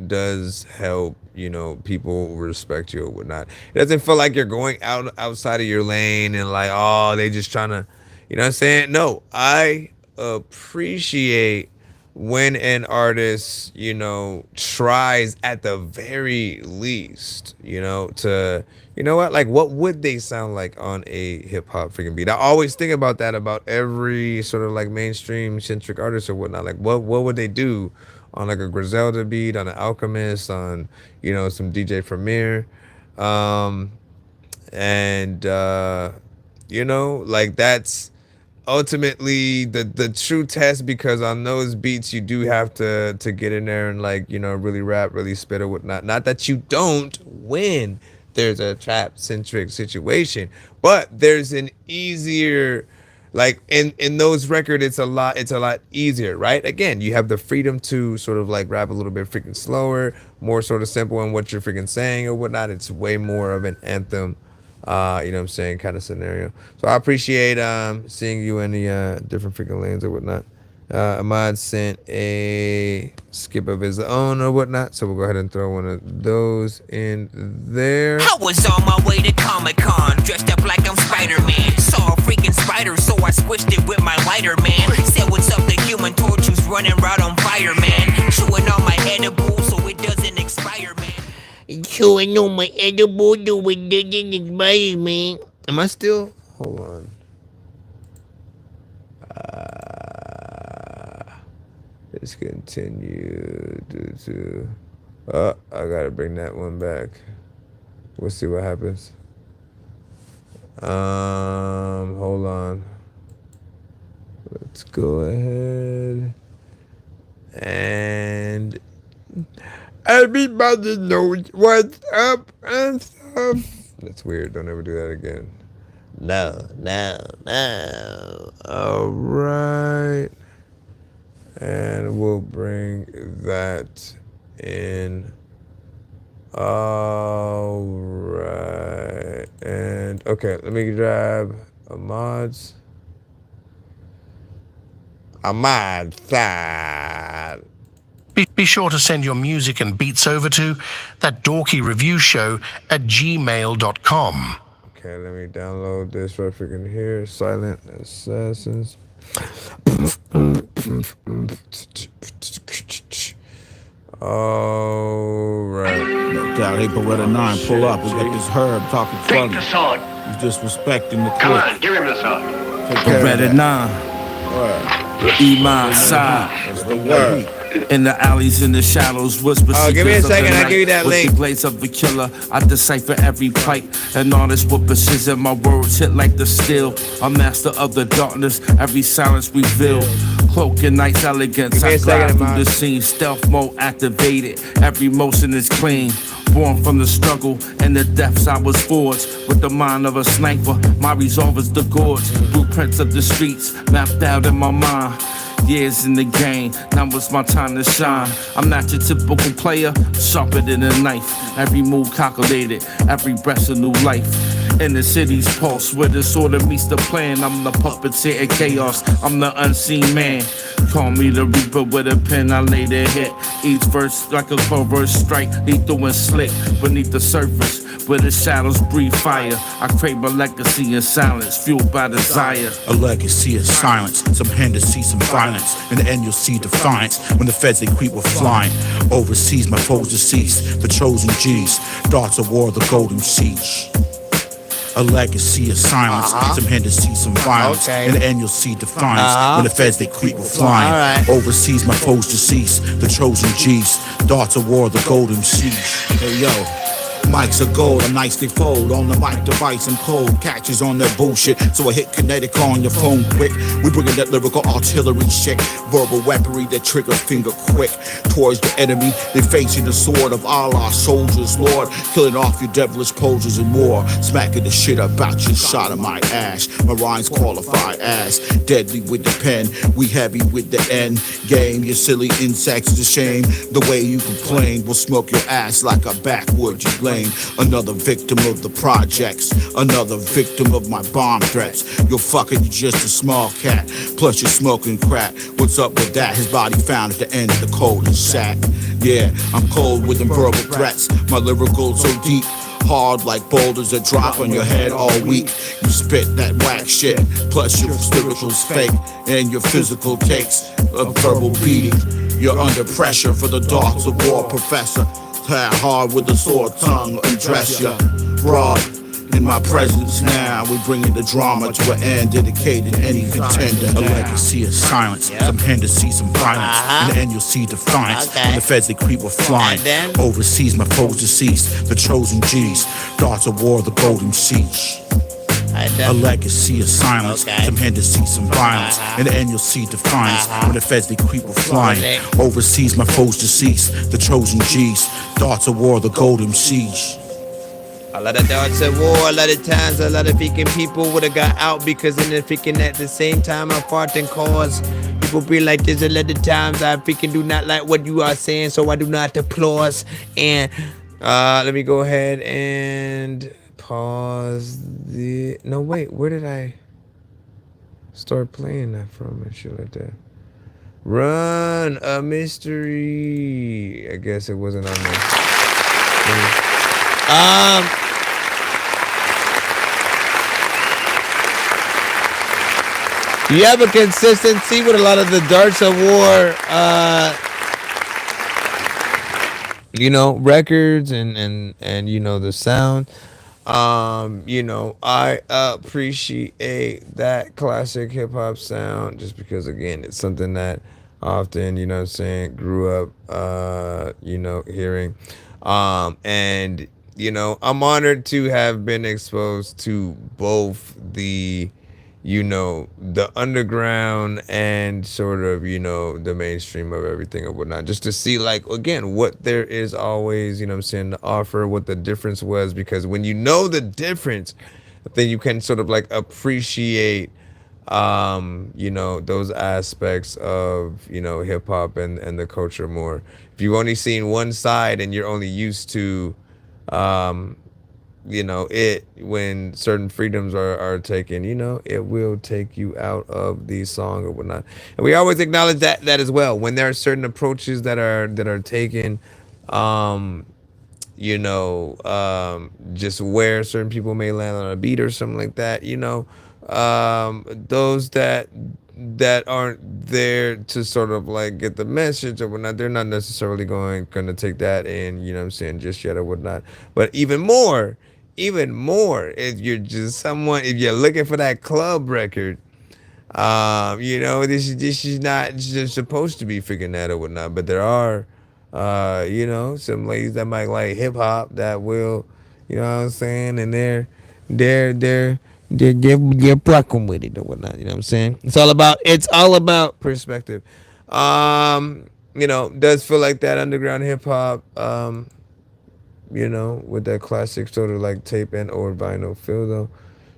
does help people respect you or whatnot. It doesn't feel like you're going outside of your lane and like, oh, they just trying to, you know what I'm saying? No, I appreciate when an artist tries at the very least to like what would they sound like on a hip-hop freaking beat. I always think about that about every sort of like mainstream centric artist or whatnot. Like what would they do on like a Griselda beat, on an Alchemist, on some DJ Premier, like that's ultimately the true test, because on those beats you do have to get in there and like really rap, really spit or whatnot. Not that you don't when there's a trap centric situation, but there's an easier, like in those records it's a lot easier, right? Again, you have the freedom to sort of like rap a little bit freaking slower, more sort of simple in what you're freaking saying or whatnot. It's way more of an anthem, you know what I'm saying, kind of scenario. So I appreciate seeing you in the different freaking lanes or whatnot. Ahmad sent a skip of his own or whatnot, so we'll go ahead and throw one of those in there. I was on my way to Comic-Con, dressed up like I'm Spider-Man. Saw a freaking spider, so I squished it with my lighter, man. Said what's up, the Human Torch was running right on fire, man. Chewing on my edible so it doesn't expire, man. Chewing on my edible so it doesn't expire, man. Am I still? Hold on. Let's continue to I gotta bring that one back. We'll see what happens. Hold on. Let's go ahead and everybody knows what's up and stuff. That's weird. Don't ever do that again. No. All right. And we'll bring that in. All right. And okay, let me grab Ahmad's side. Be sure to send your music and beats over to that Dorky Review Show at gmail.com. Okay, let me download this right freaking here. Silent Assassins. All right. No doubt. Hey, Beretta 9, pull up. We got this Herb talking funny. Take the sword. He's disrespecting the Come clip. on, give him the sword. Take care of Beretta that. 9. Eat my side. That's the word. In the alleys, in the shadows, whisper give me a secrets of second, the I'll night. give you that With link. the glaze of the killer, I decipher every pipe. An artist with precision, my words hit like the steel. A master of the darkness, every silence revealed. Cloak and night's elegance, Give me I a glide second, through man. the scene. Stealth mode activated, every motion is clean. Born from the struggle and the depths I was forged. With the mind of a sniper, my resolve is the gorge. Blueprints of the streets, mapped out in my mind. Years in the game, now it's my time to shine. I'm not your typical player, sharper than a knife. Every move calculated, every breath's a new life. In the city's pulse, where the sword meets the plan. I'm the puppeteer of chaos, I'm the unseen man. Call me the reaper with a pen, I lay the hit. Each verse like a covert strike, lethal and slick. Beneath the surface, where the shadows breathe fire. I crave a legacy in silence, fueled by desire. A legacy of silence, some Hennessy, some violence. In the end, you'll see defiance when the feds they creep with flying. Overseas, my foes deceased, the chosen G's. Darts of war, the golden siege. A legacy of silence, some Hennessy, some violence. In the end, you'll see defiance when the feds they creep with flying. Overseas, my foes deceased, the chosen G's. Darts of war, the golden siege. Hey yo. Mics are gold, I'm nice they fold. On the mic device, I'm cold. Catches on that bullshit, so I hit kinetic on your phone quick. We bringing that lyrical artillery shit. Verbal weaponry that triggers finger quick. Towards the enemy, they facing the sword of Allah. Soldiers, Lord, killing off your devilish posers and more. Smacking the shit about your shot of my ass. My rhymes qualify as deadly with the pen. We heavy with the end game. You silly insects to shame. The way you complain will smoke your ass like a backwood you blame. Another victim of the projects, another victim of my bomb threats. You're fucking just a small cat, plus you're smoking crack. What's up with that? His body found at the end of the cold and sack. Yeah, I'm cold with them verbal threats. My lyrical so deep, hard like boulders that drop on your head all week. You spit that whack shit, plus your spiritual's fake, and your physical takes a verbal beating. You're under pressure for the darts of war, professor. Tie hard with the sword tongue, undress ya. Broad in my presence now, we bringing the drama to an end, dedicated any contender. A legacy of silence, some Hennessy, some violence. In the end, you'll see defiance when the feds they creep with flying. Overseas, my foes deceased, the chosen G's. Darts of war, the golden siege. A legacy of silence, some Hennessy, some violence. In the end, you'll see defiance when the feds they creep with flying. Overseas, my foes deceased, the chosen G's. Darts of war, the golden siege. A lot of darts of war, a lot of times, a lot of freaking people would have got out because in the freaking at the same time I fought and cause. People be like, there's a lot of times I freaking do not like what you are saying, so I do not applaud. And let me go ahead and pause the. No, wait, where did I start playing that from and shit like that? Run a mystery. I guess it wasn't on there. You have a consistency with a lot of the darts of war, records and the sound. I appreciate that classic hip hop sound just because, again, it's something that often, grew up, hearing. And, I'm honored to have been exposed to both the underground and sort of, the mainstream of everything and whatnot, just to see, like, again, what there is always, to offer, what the difference was, because when you know the difference, then you can sort of like appreciate, those aspects of, hip hop and the culture more. If you've only seen one side and you're only used to, when certain freedoms are taken, it will take you out of the song or whatnot. And we always acknowledge that as well. When there are certain approaches that are taken, just where certain people may land on a beat or something like that, those that aren't there to sort of like get the message or whatnot. They're not necessarily gonna take that in, you know what I'm saying, just yet or whatnot. But even more, if you're just someone, if you're looking for that club record, you know, this is not just supposed to be freaking that or whatnot. But there are, you know, some ladies that might like hip hop that will, you know what I'm saying, and they're fucking with it or whatnot. You know what I'm saying? It's all about perspective. You know, does feel like that underground hip hop. You know, with that classic sort of like tape and or vinyl feel though.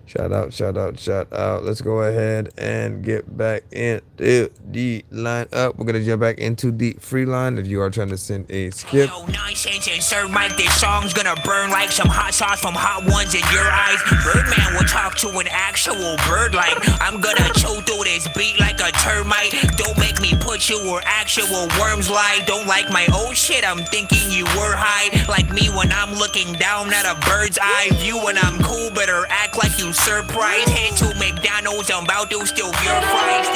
Shout out. Let's go ahead and get back into the line up. We're gonna jump back into the free line if you are trying to send a skip. Yo, Nonsenze and Sir Mike, this song's gonna burn like some hot sauce from hot ones in your eyes. Birdman will talk to an actual bird like I'm gonna chew through this beat like a termite. Don't make me put you where actual worms lie. Don't like my old shit, I'm thinking you were high. Like me when I'm looking down at a bird's eye view. When I'm cool, better act like you surprised. Head to McDonald's, I'm about to steal your fries.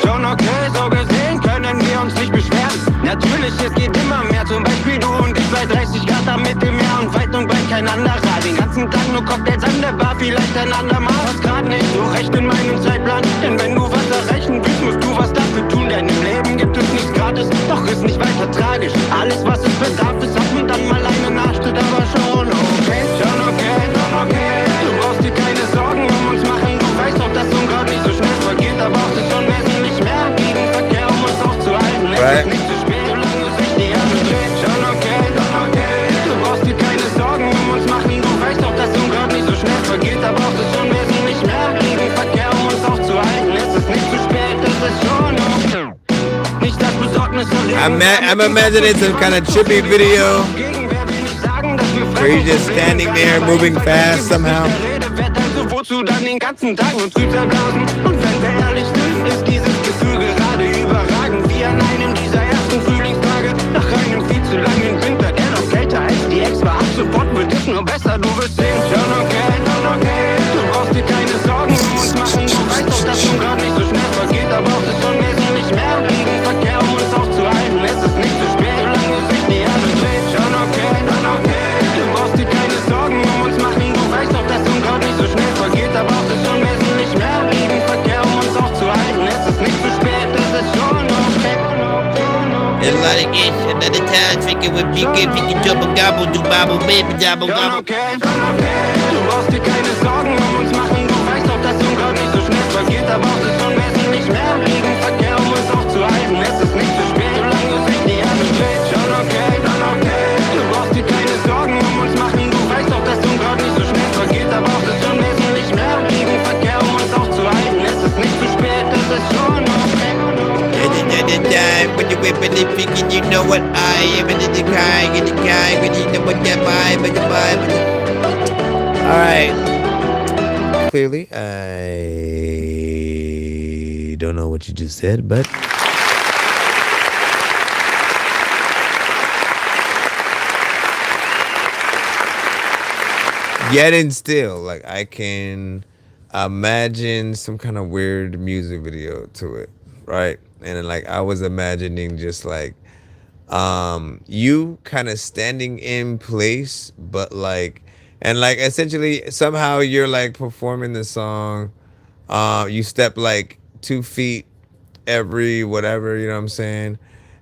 Schon okay, so gesehen können wir uns nicht beschweren. Natürlich, es geht immer mehr, zum Beispiel du und ich bei 30 Grad am Mittelmeer und weit und breit kein anderer. Den ganzen Tag nur Cocktails an der Bar, vielleicht ein andermal. Was grad nicht so recht in meinem Zeitplan, denn wenn du was erreichen willst, musst du was dafür tun, denn im Leben gibt es nichts gratis, doch ist nicht weiter tragisch. Alles was es bedarf, ist ab und dann mal einen Arschtritt, aber schon okay, schon okay, schon okay. Du brauchst dir keine Sorgen um uns machen, du weißt doch, dass Unkraut nicht so schnell vergeht, aber auch es schon wesentlich mehr Gegenverkehr, um uns aufzuhalten. Es ist nicht zu spät, solange sich die Erde dreht. Schon okay, schon okay. Du brauchst dir keine Sorgen um uns machen, du weißt doch, dass Unkraut nicht so schnell vergeht, aber auch es schon wesentlich mehr Gegenverkehr, um uns aufzuhalten. Es ist nicht zu spät, es ist schon okay. Nicht das Besorgnis I'm imagining some kind of trippy video where he's just standing there moving fast somehow. Wozu dann den ganzen Tag nur zu zerblasen? Und wenn wir ehrlich sind, ist dieses Gefühl gerade überragend. Wie an einem dieser ersten Frühlingstage, nach einem viel zu langen Winter, der noch kälter als die Ex war. Ab sofort wird es nur besser, du wirst sehen. Schon okay, schon okay. Du brauchst dir keine Sorgen um uns machen. Du weißt doch, dass du gerade nicht so schnell vergeht, aber auch es schon wesentlich mehr Gegenverkehr, um uns aufzuhalten. Es ist nicht zu spät, solange sich die Erde dreht. Schon okay, schon okay. Du brauchst dir keine Sorgen um uns machen. Du weißt doch, dass du gerade nicht so schnell vergeht, aber auch es schon wesentlich mehr Gegenverkehr, um uns aufzuhalten. Es ist nicht zu spät, es ist schon okay. There's a lot of ish, another time drinking with me, if you can jump a gobble, do bobble, baby, jabble, gobble. Okay, okay. Du brauchst dir keine Sorgen um uns machen, du weißt doch, dass Unkraut nicht so schnell vergeht, aber auch es schon wesentlich mehr Gegenverkehr, um uns aufzuhalten. Es ist nicht zu spät, solange sich die Erde dreht. Schon okay, schon okay. Du brauchst dir keine Sorgen um uns machen, du weißt doch, dass Unkraut nicht so schnell vergeht, aber auch es schon wesentlich mehr Gegenverkehr, um uns aufzuhalten. Es ist nicht zu spät, es ist schon okay. Time when you whipping it, thinking you know what I am, and in the kind, when you know what that vibe, but the vibe. All right. Clearly, I don't know what you just said, but yet and still, like I can imagine some kind of weird music video to it, right? And then, like I was imagining just like you kind of standing in place, but like, and like essentially somehow you're like performing the song. You step like 2 feet every whatever, you know what I'm saying?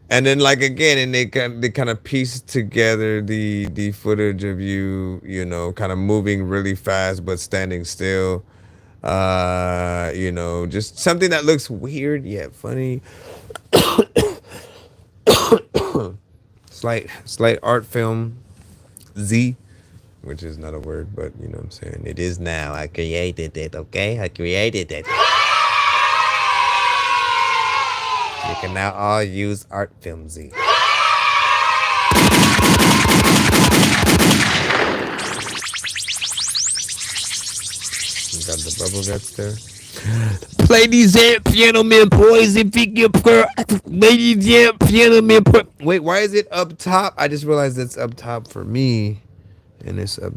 And then like again, and they kind of piece together the footage of you, you know, kind of moving really fast but standing still. You know, just something that looks weird yet funny. slight art film Z, which is not a word, but you know what I'm saying, it is now. I created it, okay? I created it. You can now all use art film Z. You got the bubble guts there. Ladies and gentlemen, boys and ladies and gentlemen. Wait, why is it up top? I just realized it's up top for me, and it's up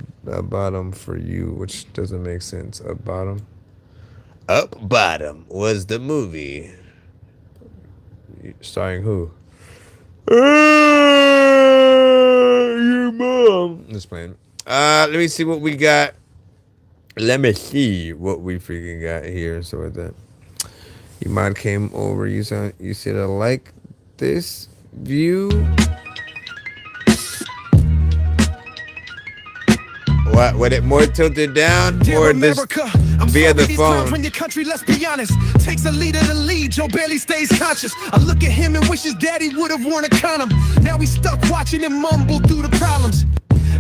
bottom for you, which doesn't make sense. Up bottom. Up bottom was the movie. Starring who? Your mom. Just playing. Let me see what we got. Let me see what we freaking got here. So with that, Iman came over. You said I like this view. What? With it more tilted down or this via the phone? When your country, let's be honest, takes a leader to lead. Joe barely stays conscious. I look at him and wish his daddy would have worn a condom. Now we stuck watching him mumble through the problems.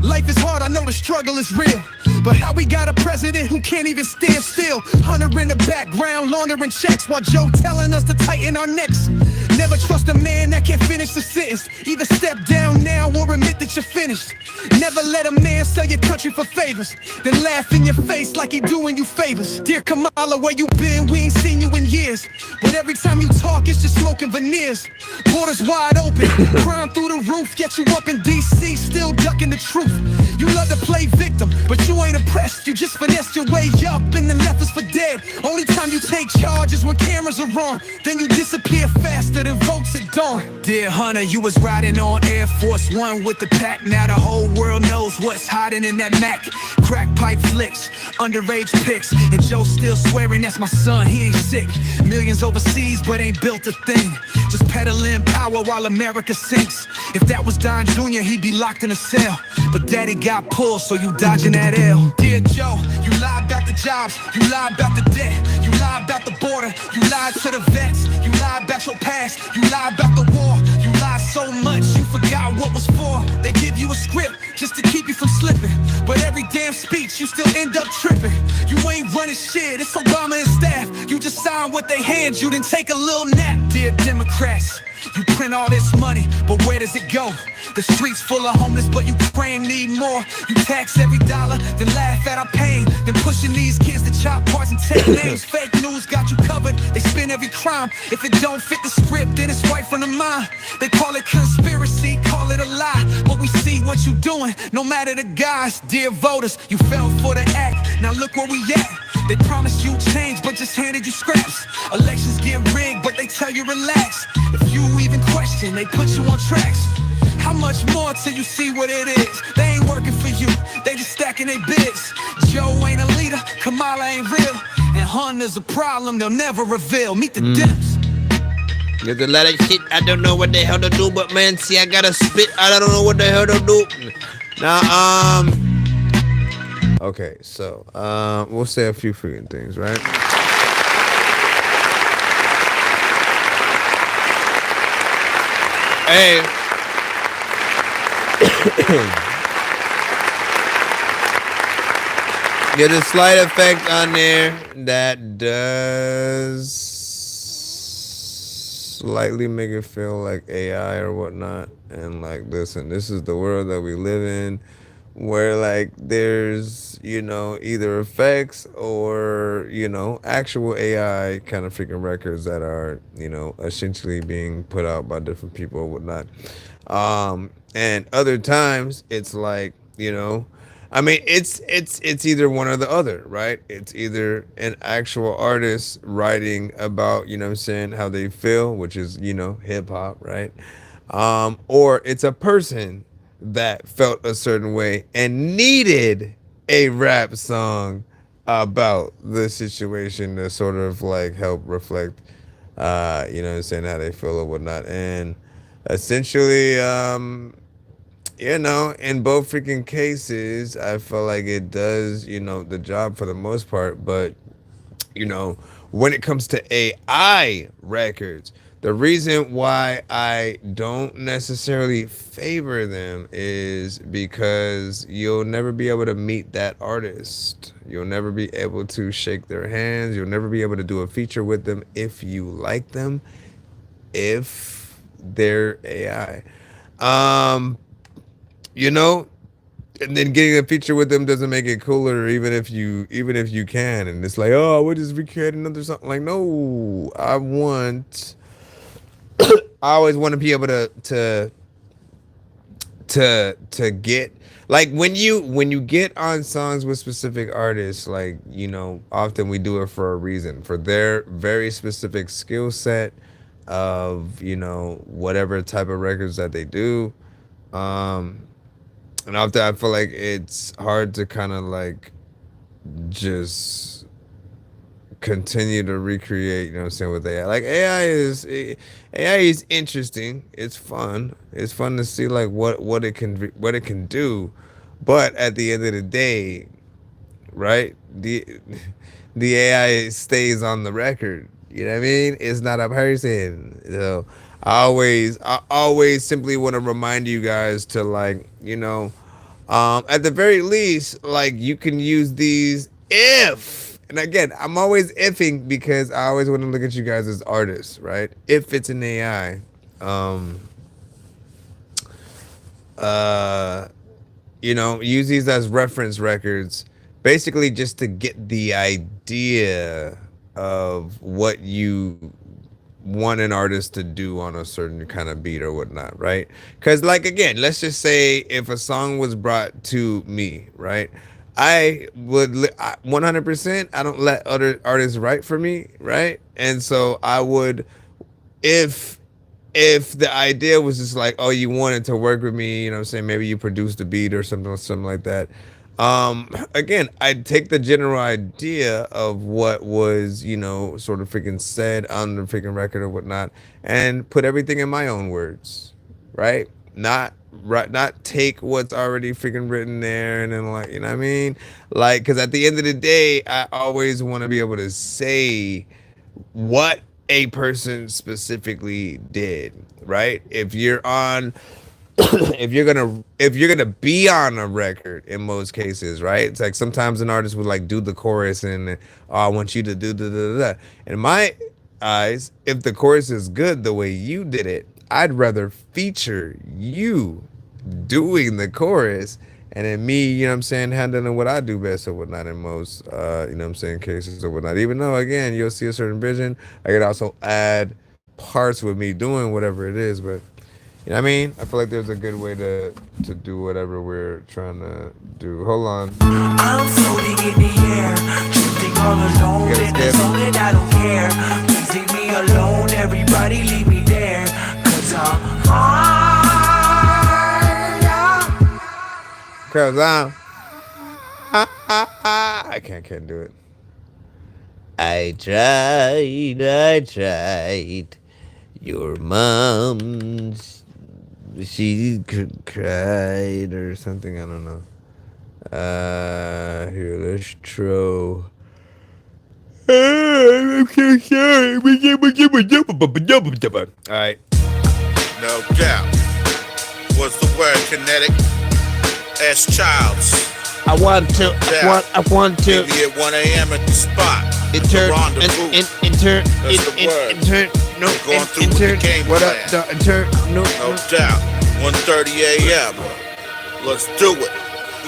Life is hard, I know the struggle is real. But how we got a president who can't even stand still? Hunter in the background, laundering checks, while Joe telling us to tighten our necks. Never trust a man that can't finish the sentence. Either step down now or admit that you're finished. Never let a man sell your country for favors, then laugh in your face like he doing you favors. Dear Kamala, where you been? We ain't seen you in years. But every time you talk, it's just smoking veneers. Borders wide open, crime through the roof. Yet you up in DC, still ducking the truth. You love to play victim, but you ain't oppressed. You just finessed your way up and then left us for dead. Only time you take charge is when cameras are on. Then you disappear faster than votes at dawn. Dear Hunter, you was riding on Air Force One with the pack. Now the whole world knows what's hiding in that Mac. Crack pipe flicks, underage pics, and Joe still swearing that's my son, he ain't sick. Millions overseas but ain't built a thing. Just peddling power while America sinks. If that was Don Jr., he'd be locked in a cell. But daddy got pulled, so you dodging that L. Dear Joe, you lied about the jobs, you lied about the debt, you lied about the border, you lied to the vets, you lied about your past, you lied about the war, you lied so much you forgot what was for. They give you a script just to keep you from slipping, but every damn speech you still end up tripping. You ain't running shit, it's Obama and staff. You just sign what they hand you, then take a little nap. Dear Democrats, you print all this money, but where does it go? The streets full of homeless, but Ukraine need more. You tax every dollar, then laugh at our pain, then pushing these kids to chop parts and take names. Fake news got you covered, they spin every crime. If it don't fit the script, then it's right from the mind. They call it conspiracy, call it a lie, but we see what you doing, no matter the guise. Dear voters, you fell for the act, now look where we at. They promised you change, but just handed you scraps. Elections get rigged, but they tell you relax. If you even question, they put you on tracks. How much more till you see what it is? They ain't working for you, they just stacking their bids. Joe ain't a leader, Kamala ain't real, and Hunter's a problem they'll never reveal. Meet the dips. There's a lot of shit I don't know what the hell to do, but man, see, I gotta spit. I don't know what the hell to do. Now, okay, so, we'll say a few freaking things, right? Hey. Get a slight effect on there that does slightly make it feel like AI or whatnot. And like, listen, this is the world that we live in, where like there's, you know, either effects or, you know, actual AI kind of freaking records that are, you know, essentially being put out by different people or whatnot. And other times it's like, you know, I mean, it's either one or the other, right? It's either an actual artist writing about, you know what I'm saying, how they feel, which is, you know, hip hop, right? Or it's a person that felt a certain way and needed a rap song about the situation to sort of like help reflect, you know what I'm saying, how they feel or whatnot. And essentially, you know, in both freaking cases, I feel like it does, you know, the job for the most part. But, you know, when it comes to AI records, the reason why I don't necessarily favor them is because you'll never be able to meet that artist. You'll never be able to shake their hands. You'll never be able to do a feature with them if you like them, if they're AI. You know, and then getting a feature with them doesn't make it cooler, even if you can. And it's like, oh, we'll just recreate another something. Like, no, I always want to be able to get, like, when you get on songs with specific artists, like, you know, often we do it for a reason, for their very specific skill set, of, whatever type of records that they do. And after I feel like it's hard to kind of like just continue to recreate, with AI. Like AI is interesting. It's fun. It's fun to see like what it can do. But at the end of the day, right? The AI stays on the record. You know what I mean? It's not a person. So I always simply want to remind you guys to like, at the very least, like you can use these if, and again, I'm always ifing because I always want to look at you guys as artists, right? If it's an AI, use these as reference records, basically just to get the idea of what you want an artist to do on a certain kind of beat or whatnot, right? Because like, again, let's just say if a song was brought to me, right? I would 100%, I don't let other artists write for me, right? And so I would, if the idea was just like, oh, you wanted to work with me, maybe you produced a beat or something like that. Again, I'd take the general idea of what was, sort of freaking said on the freaking record or whatnot, and put everything in my own words, right? Not take what's already freaking written there, and then like, you know what I mean? Like, because at the end of the day, I always want to be able to say what a person specifically did, right? If you're on if you're gonna be on a record, in most cases, right? It's like sometimes an artist would like do the chorus and I want you to do da. In my eyes, if the chorus is good the way you did it, I'd rather feature you doing the chorus and then me, handling what I do best or whatnot in most cases or whatnot. Even though again, you'll see a certain vision, I could also add parts with me doing whatever it is, but you know what I mean? I feel like there's a good way to do whatever we're trying to do. Hold on. I'm floating in the air, drifting all alone, and that's all that I don't care. Please leave me alone, everybody leave me there, cause I'm high. Cause I can't do it. I tried. Your mom, she cried or something. I don't know. Here, let's throw. I'm so sorry. All right. No doubt. What's the word, kinetic? S. Childs. I want to. Maybe at 1 a.m. at the spot. That's the word. Going through with the game plan. No doubt. 1:30 a.m. Let's do it.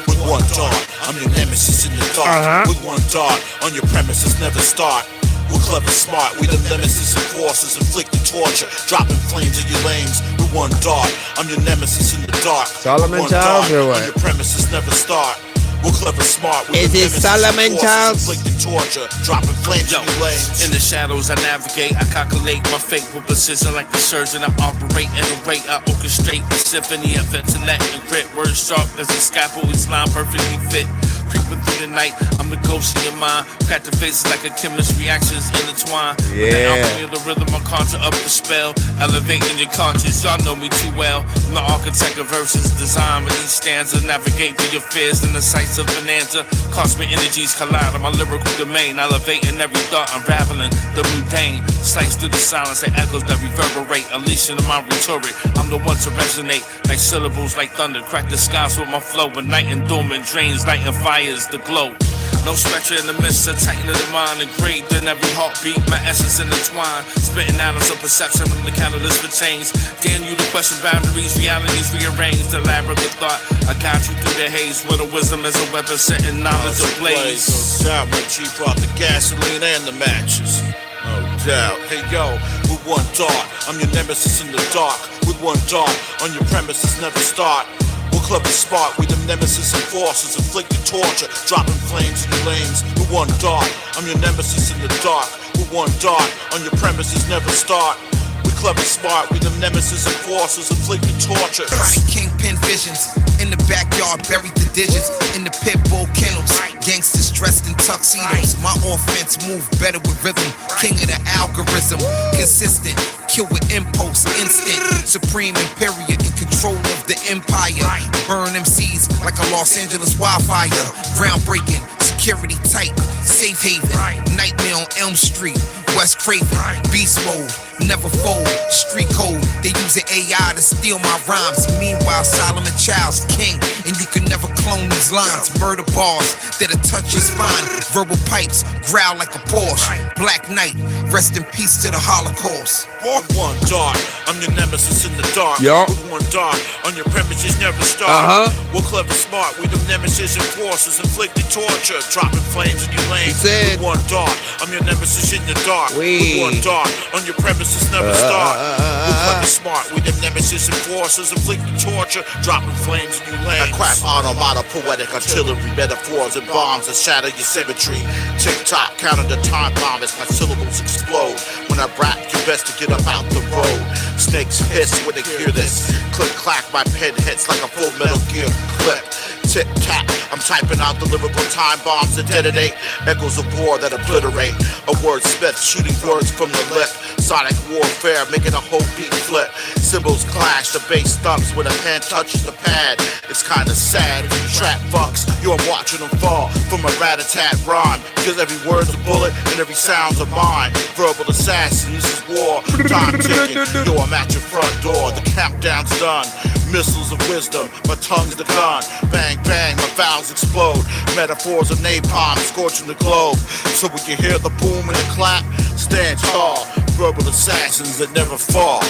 With one dart, I'm your nemesis in the dark. With one dart, on your premises never start. We're clever, smart. We the nemesis and forces, inflicting torture, dropping flames in your lanes. With one dart, I'm your nemesis in the dark. Solomon Childs or what? On your premises never start. We're clever, smart. Is it Solomon Childs? Torture, dropping flames in your lanes. In the shadows I navigate, I calculate my fate with precision like a surgeon. I operate at a rate, I orchestrate the symphony of intellect and grit. Words sharp as a scalpel, Islam perfectly fit. Creeping through the night, I'm the ghost in your mind. Crack the faces like a chemist, reactions intertwine. Yeah. The alchemy of the rhythm, I conjure up the spell. Elevating your conscience, y'all know me too well. I'm the architect of verses, design with each stanza. Navigate through your fears in the sights of bonanza. Cosmic energies collide on my lyrical domain. Elevating every thought, unraveling the mundane. Slice through the silence, they echoes that reverberate. Unleashing my rhetoric, I'm the one to resonate. Like syllables, like thunder. Crack the skies with my flow. But night and doom and drains, lighting fires, the glow. No spectre in the midst of tighten of the mind. Engraved in every heartbeat, my essence intertwined. Spitting atoms of perception from the catalyst for change. Damn you to question boundaries, realities rearranged. The labyrinth of thought, I guide you through the haze. Where the wisdom is a weapon, setting knowledge ablaze. No doubt, when cheap off the gasoline and the matches. No doubt. Hey yo, with one dart, I'm your nemesis in the dark. With one dart, on your premises never start. We're clever, smart, we them nemesis and forces, inflicting torture, dropping flames in your lanes. With one dart, I'm your nemesis in the dark. With one dart, on your premises never start. We're clever, smart, we the nemesis and forces inflicting torture. Kingpin visions. In the backyard, buried the digits. In the pit bull kennels. Gangsters dressed in tuxedos. My offense move better with rhythm. King of the algorithm. Consistent. Kill with impulse. Instant. Supreme imperial. In control of the empire. Burn MCs like a Los Angeles wildfire. Groundbreaking. Security tight. Safe haven. Nightmare on Elm Street. West Craven. Beast mode. Never fold. Street code. They using AI to steal my rhymes. Meanwhile, Solomon Child's king. And you can never clone these lines. Murder bars that'll touch your spine. Verbal pipes growl like a Porsche. Black Knight. Rest in peace to the Holocaust. With one dart, I'm your nemesis in the dark. Yup. With one dart, on your premises never start. We're clever, smart, we the nemesis and forces inflicting torture, dropping flames in your lane. With one dart, I'm your nemesis in the dark. With one dart, on your premises never start. We're clever, smart, we the nemesis and forces inflicting torture, dropping flames in your lane. I craft automata, poetic artillery, metaphors and bombs that shatter your symmetry. Tick-tock, counting the time bomb as my syllables explode. When I rap, you best to get up out the road. Snakes hiss when they hear this. Click clack, my pen hits like a full Metal Gear clip. Tick tack, I'm typing out the lyrical time bombs that detonate. Echoes of war that obliterate. A wordsmith shooting words from the lip. Sonic warfare making a whole beat flip. Cymbals clash, the bass thumps when a pen touches the pad. It's kinda sad. Trap fucks, you're watching them fall from a rat-a-tat rhyme. Because every word's a bullet and every sound's a mine. Verbal assassin, this is war. Time ticking, yo, I'm at your front door. The countdown's done. Missiles of wisdom, my tongue's the gun. Bang, bang, my vowels explode. Metaphors of napalm scorching the globe. So we can hear the boom and the clap. Stand tall, verbal assassins that never fall.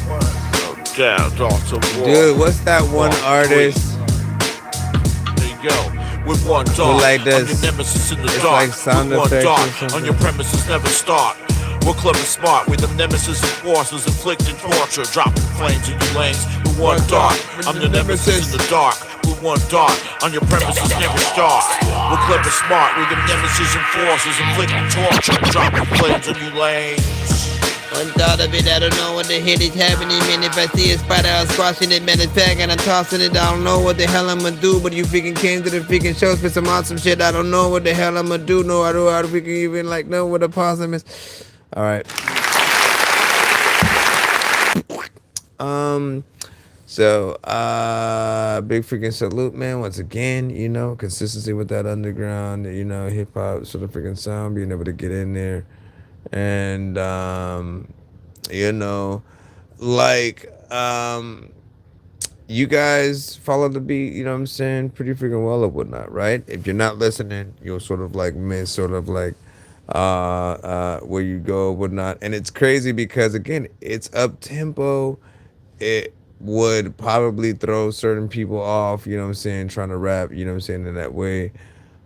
No doubt, also war. Dude, what's that one artist? There you go. With one dart, like this. on your nemesis in the It's dark. like sound with one effects or dart, something. on your premises never start. We're clever, smart, with the nemesis and forces inflicting torture, dropping flames in your lanes. With one dart, I'm your nemesis in the dark. With one dart, on your premises never start. We're clever, smart, with the nemesis and forces inflicting torture, dropping flames in your lanes. One thought of it, I don't know what the hell is happening, man. If I see a spider, I'm squashing it, man. It's back and I'm tossing it. I don't know what the hell I'ma do, but you freaking came to the freaking show for some awesome shit. I don't know what the hell I'ma do. No, I don't freaking even like know what a possum is. All right. So, big freaking salute, man. Once again, you know, consistency with that underground, you know, hip hop sort of freaking sound, being able to get in there. And, you know, like, you guys follow the beat, you know what I'm saying, pretty freaking well or whatnot, right? If you're not listening, you'll sort of like miss sort of like where you go, whatnot. And it's crazy because, again, it's up tempo. It would probably throw certain people off, you know what I'm saying, trying to rap, you know what I'm saying, in that way,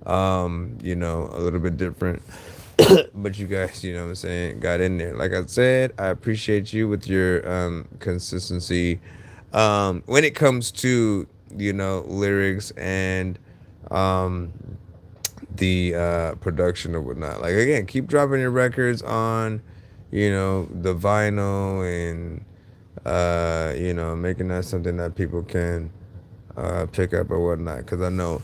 you know, a little bit different. But you guys, you know what I'm saying, got in there. Like I said, I appreciate you with your consistency when it comes to, you know, lyrics and the production or whatnot. Like, again, keep dropping your records on, you know, the vinyl and, you know, making that something that people can pick up or whatnot. Because I know,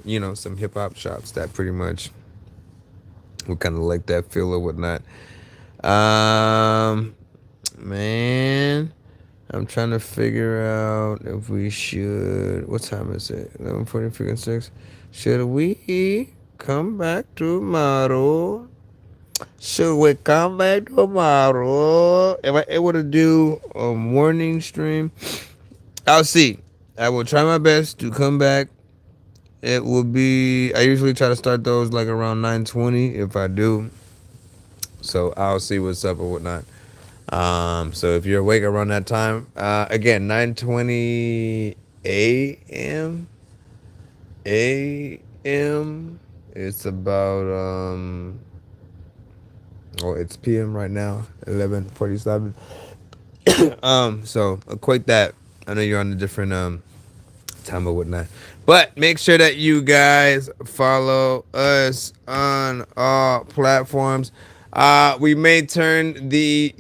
you know, some hip-hop shops that pretty much would kind of like that feel or whatnot. Man, I'm trying to figure out if we should. What time is it? 11:46. Should we come back tomorrow? Should we come back tomorrow? Am I able to do a morning stream? I'll see. I will try my best to come back. It will be, I usually try to start those like around 9:20 if I do. So I'll see what's up or whatnot. So if you're awake around that time, again, 9:20 a.m. It's about, it's p.m. right now, 11:47. So equate that. I know you're on a different time or whatnot. But make sure that you guys follow us on all platforms. We may turn the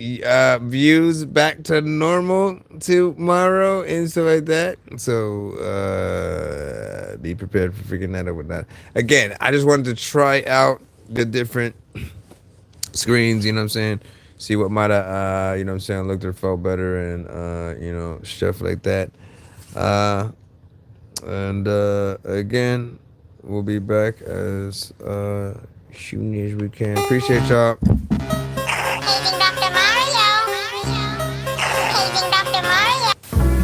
views back to normal tomorrow and stuff like that. So be prepared for figuring that out with that. Again, I just wanted to try out the different screens, you know what I'm saying? See what might have, you know what I'm saying, looked or felt better and, you know, stuff like that. Again, we'll be back as soon as we can. Appreciate y'all.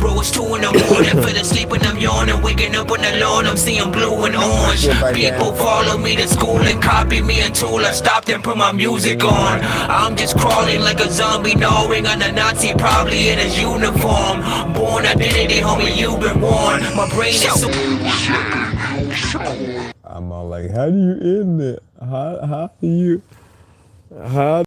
Bro, it's 2 in the morning, fell asleep and I'm yawning, waking up on the lawn, I'm seeing blue and orange. People follow me to school and copy me until I stopped and put my music on. I'm just crawling like a zombie, gnawing on a Nazi, probably in his uniform. Born identity, homie, you've been warned. My brain is so... I'm all like, how do you end it? How do you... How